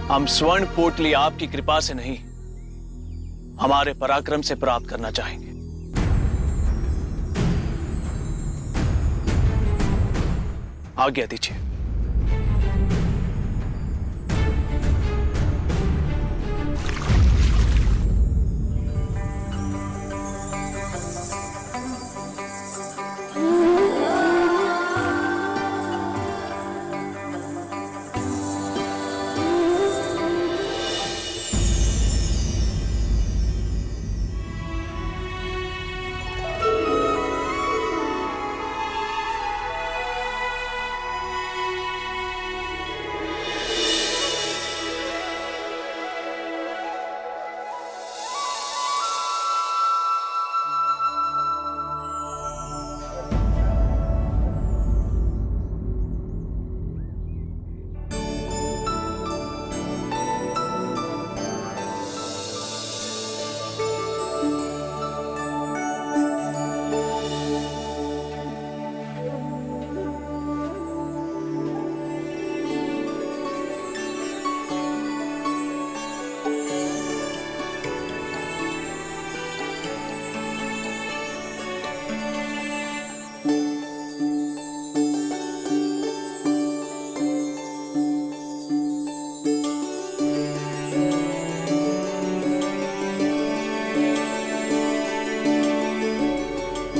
हम स्वर्ण पोटली आपकी कृपा से नहीं, हमारे पराक्रम से प्राप्त करना चाहेंगे। आज्ञा दीजिए।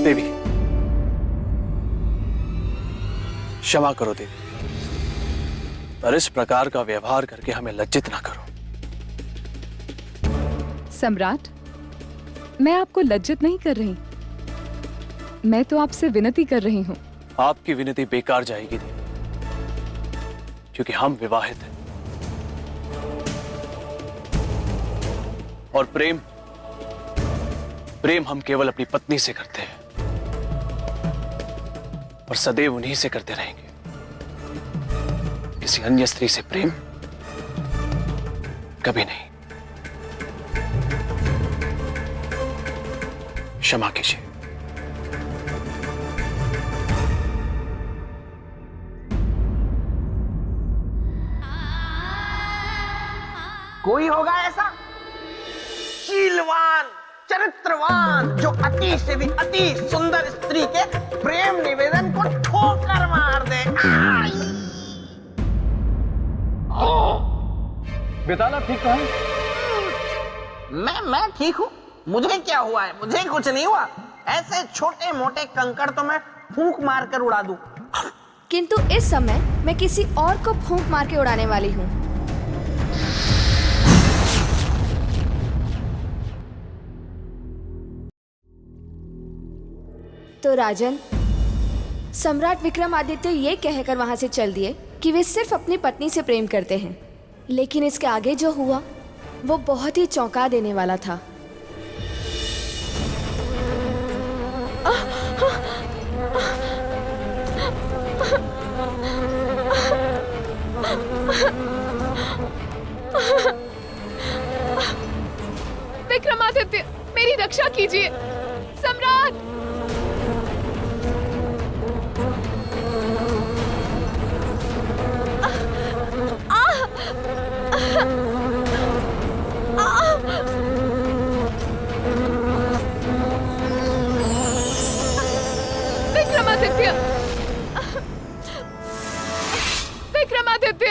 देवी, क्षमा करो देवी, पर इस प्रकार का व्यवहार करके हमें लज्जित ना करो। सम्राट, मैं आपको लज्जित नहीं कर रही, मैं तो आपसे विनती कर रही हूँ। आपकी विनती बेकार जाएगी देवी, क्योंकि हम विवाहित हैं और प्रेम हम केवल अपनी पत्नी से करते हैं और सदैव उन्हीं से करते रहेंगे। किसी अन्य स्त्री से प्रेम कभी नहीं। क्षमा कीजिए। कोई होगा ऐसा शीलवान, चरित्रवान, जो अति से भी अति सुंदर स्त्री के प्रेम निवेदन को ठोकर मार दे। बेताल, आप ठीक तो हैं? मैं ठीक हूँ। मुझे क्या हुआ है? मुझे कुछ नहीं हुआ। ऐसे छोटे मोटे कंकड़ तो मैं फूंक मार कर उड़ा दूं। किंतु इस समय मैं किसी और को फूंक मार के उड़ाने वाली हूँ। तो राजन, सम्राट विक्रमादित्य ये कहकर वहां से चल दिए कि वे सिर्फ अपनी पत्नी से प्रेम करते हैं, लेकिन इसके आगे जो हुआ वो बहुत ही चौंका देने वाला था। विक्रमादित्य, मेरी रक्षा कीजिए। सम्राट! विक्रमादित्य! विक्रमादित्य!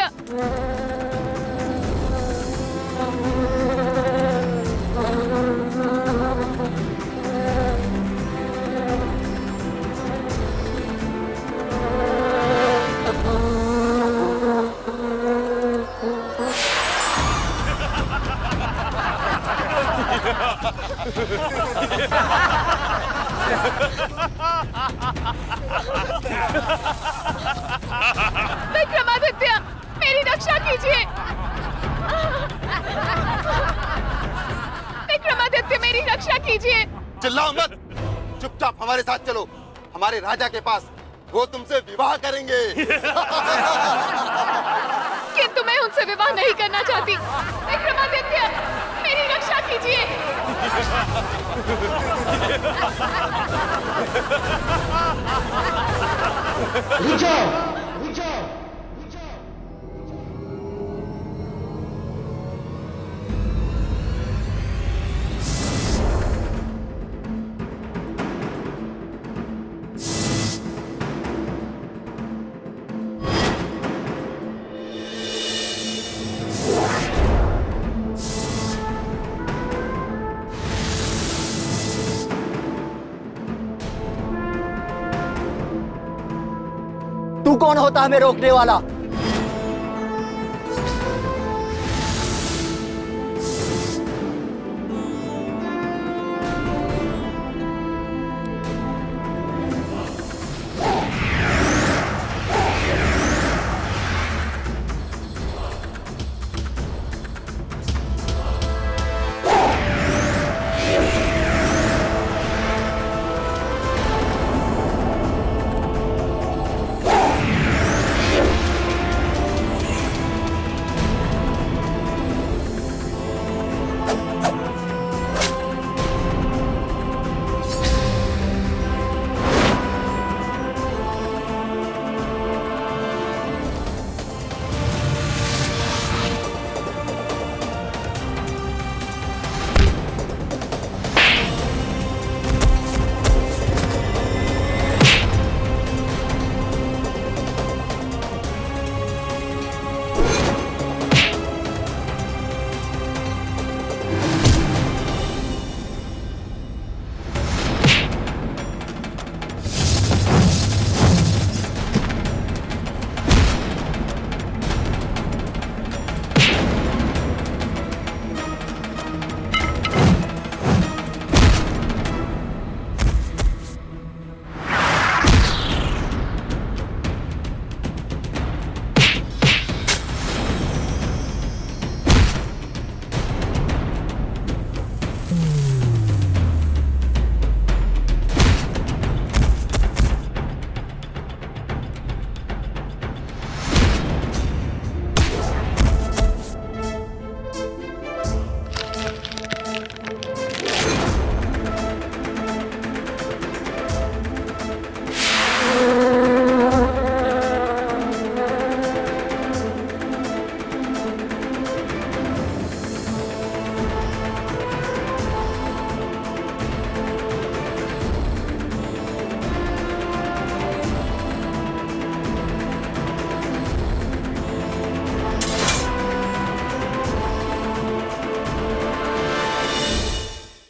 विक्रमादित्य, मेरी रक्षा कीजिए। विक्रमादित्य, मेरी रक्षा कीजिए। चिल्लाओ मत, चुपचाप हमारे साथ चलो हमारे राजा के पास, वो तुमसे विवाह करेंगे। किंतु मैं उनसे विवाह नहीं करना चाहती। विक्रमादित्य, मेरी रक्षा कीजिए। तू कौन होता है हमें रोकने वाला?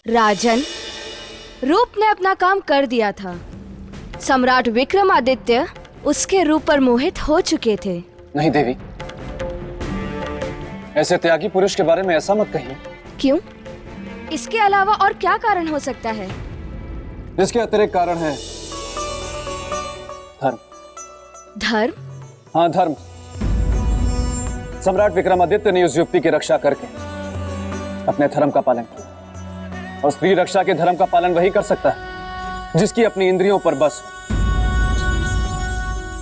राजन, रूप ने अपना काम कर दिया था। सम्राट विक्रमादित्य उसके रूप पर मोहित हो चुके थे। नहीं देवी, ऐसे त्यागी पुरुष के बारे में ऐसा मत कहिए। क्यों? इसके अलावा और क्या कारण हो सकता है? इसके अतिरिक्त कारण है धर्म। धर्म? हाँ, धर्म। सम्राट विक्रमादित्य ने उस युवती की रक्षा करके अपने धर्म का पालन किया, और स्त्री रक्षा के धर्म का पालन वही कर सकता है जिसकी अपनी इंद्रियों पर बस हो।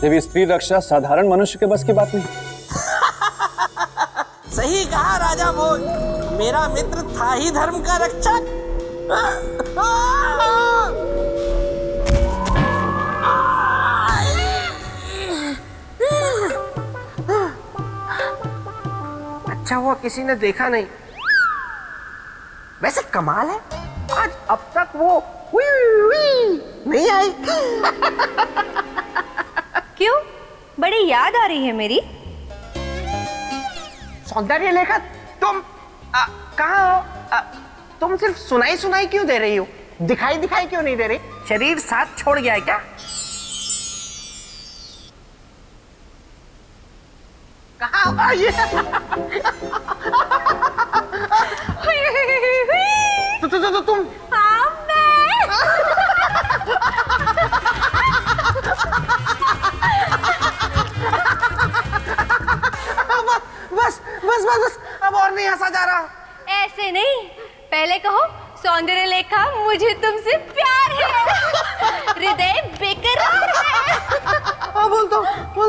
देवी, स्त्री रक्षा साधारण मनुष्य के बस की बात नहीं। सही कहा राजा भोज, मेरा मित्र था ही धर्म का रक्षक। अच्छा हुआ किसी ने देखा नहीं। वैसे कमाल है, आज अब तक वो नहीं आई। क्यों? बड़ी याद आ रही है मेरी। सौंदर्य लेखा, तुम कहाँ हो? तुम सिर्फ सुनाई सुनाई क्यों दे रही हो? दिखाई दिखाई क्यों नहीं दे रही? शरीर साथ छोड़ गया है क्या? कहाँ हो ये? तुम बस बस बस बस, अब और नहीं हंसा जा रहा। ऐसे नहीं, पहले कहो सौंदर्य लेखा मुझे तुमसे प्यार है, हृदय बेकरार है। बोल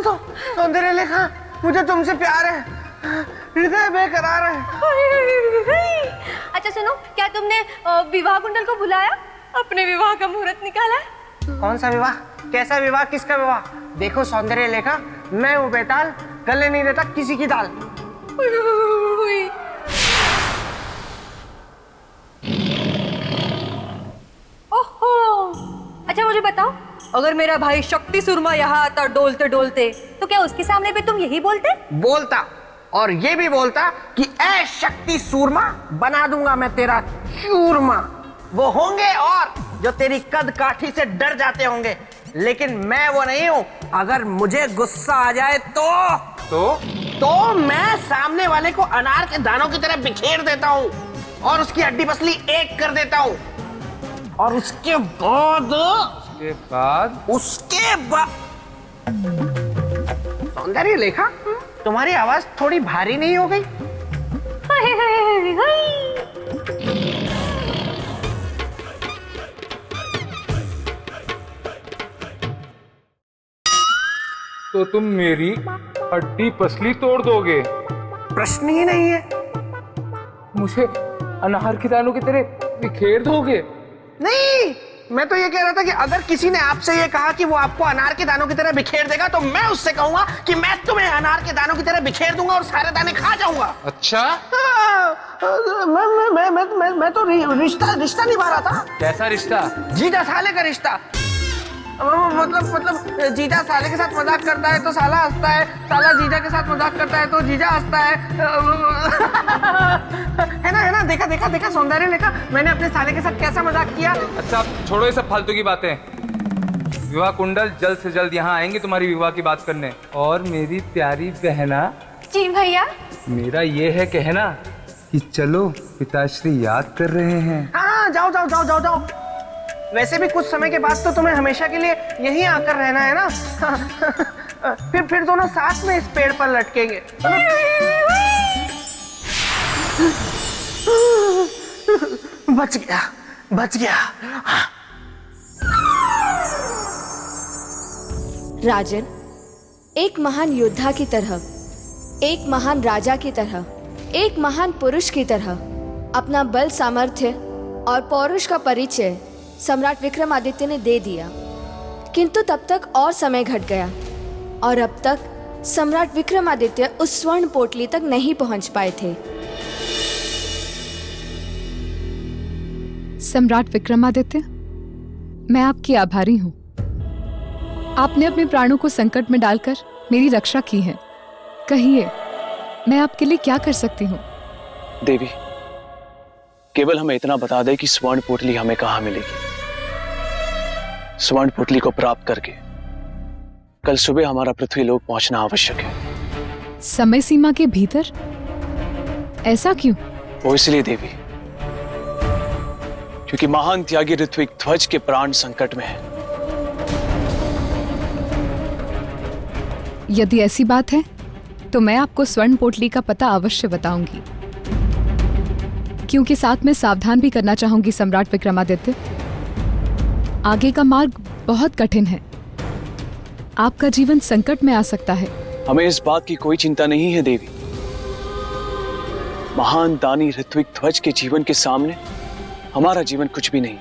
दो सौंदर्य लेखा मुझे तुमसे प्यार है, हृदय बेकरार है। अच्छा सुनो, क्या तुमने विवाह कुंडल को बुलाया? अपने विवाह का मुहूर्त निकाला? कौन सा विवाह? कैसा विवाह? किसका विवाह? देखो सौंदर्य लेखा, मैं वो बेताल, गले नहीं देता किसी की दाल। ओहो, अच्छा मुझे बताओ, अगर मेरा भाई शक्ति सुरमा यहाँ आता डोलते डोलते, तो क्या उसके सामने भी तुम यही बोलते? बोलता, और ये भी बोलता कि ऐ शक्ति सूरमा, बना दूंगा मैं तेरा चूरमा। वो होंगे और जो तेरी कद काठी से डर जाते होंगे, लेकिन मैं वो नहीं हूं। अगर मुझे गुस्सा आ जाए तो मैं सामने वाले को अनार के दानों की तरह बिखेर देता हूं और उसकी हड्डी पसली एक कर देता हूं, और उसके बाद सौंदर्य लेखा, तुम्हारी आवाज थोड़ी भारी नहीं हो गई? तो तुम मेरी हड्डी पसली तोड़ दोगे? प्रश्न ही नहीं है। मुझे अनार के दानों की तरह बिखेर दोगे? नहीं, मैं तो ये कह रहा था कि अगर किसी ने आपसे ये कहा कि वो आपको अनार के दानों की तरह बिखेर देगा, तो मैं उससे कहूंगा कि मैं तुम्हें अनार के दानों की तरह बिखेर दूंगा और सारे दाने खा जाऊंगा। अच्छा? मैं तो रिश्ता निभा रहा था। कैसा रिश्ता? जीजा साले का रिश्ता। मतलब जीजा साले के साथ मजाक करता है तो साला हंसता है, साला जीजा के साथ मजाक करता है तो जीजा हंसता है। है ना? देखा सौंदर्य लेखा, मैंने अपने साले के साथ कैसा मजाक किया। अच्छा, छोड़ो ये सब फालतू की बातें। विवाह कुंडल जल्द से जल्द यहाँ आएंगे तुम्हारी विवाह की बात करने। और मेरी प्यारी बहना। जी भैया। मेरा ये है कहना कि चलो, पिताश्री याद कर रहे हैं। हाँ, जाओ। वैसे भी कुछ समय के बाद तो तुम्हें हमेशा के लिए यहीं आकर रहना है ना। फिर दोनों साथ में इस पेड़ पर लटकेंगे। बच गया। राजन, एक महान योद्धा की तरह, एक महान राजा की तरह, एक महान पुरुष की तरह अपना बल, सामर्थ्य और पौरुष का परिचय सम्राट विक्रमादित्य ने दे दिया। किंतु तब तक और समय घट गया और अब तक सम्राट विक्रमादित्य उस स्वर्ण पोटली तक नहीं पहुंच पाए थे। सम्राट विक्रमादित्य, मैं आपकी आभारी हूं। आपने अपने प्राणों को संकट में डालकर मेरी रक्षा की है। कहिए, मैं आपके लिए क्या कर सकती हूँ? देवी, केवल हमें इतना बता दे कि स्वर्ण पोटली हमें कहां मिलेगी। स्वर्ण पोटली को प्राप्त करके कल सुबह हमारा पृथ्वीलोक पहुंचना आवश्यक है। समय सीमा के भीतर? ऐसा क्यों? वो इसलिए देवी, क्योंकि महान त्यागी ऋत्विक ध्वज के प्राण संकट में है। यदि ऐसी बात है तो मैं आपको स्वर्ण पोटली का पता अवश्य बताऊंगी, क्योंकि साथ में सावधान भी करना चाहूंगी सम्राट विक्रमादित्य। आगे का मार्ग बहुत कठिन है, आपका जीवन संकट में आ सकता है। हमें इस बात की कोई चिंता नहीं है देवी। महान दानी ऋत्विक ध्वज के जीवन के सामने हमारा जीवन कुछ भी नहीं।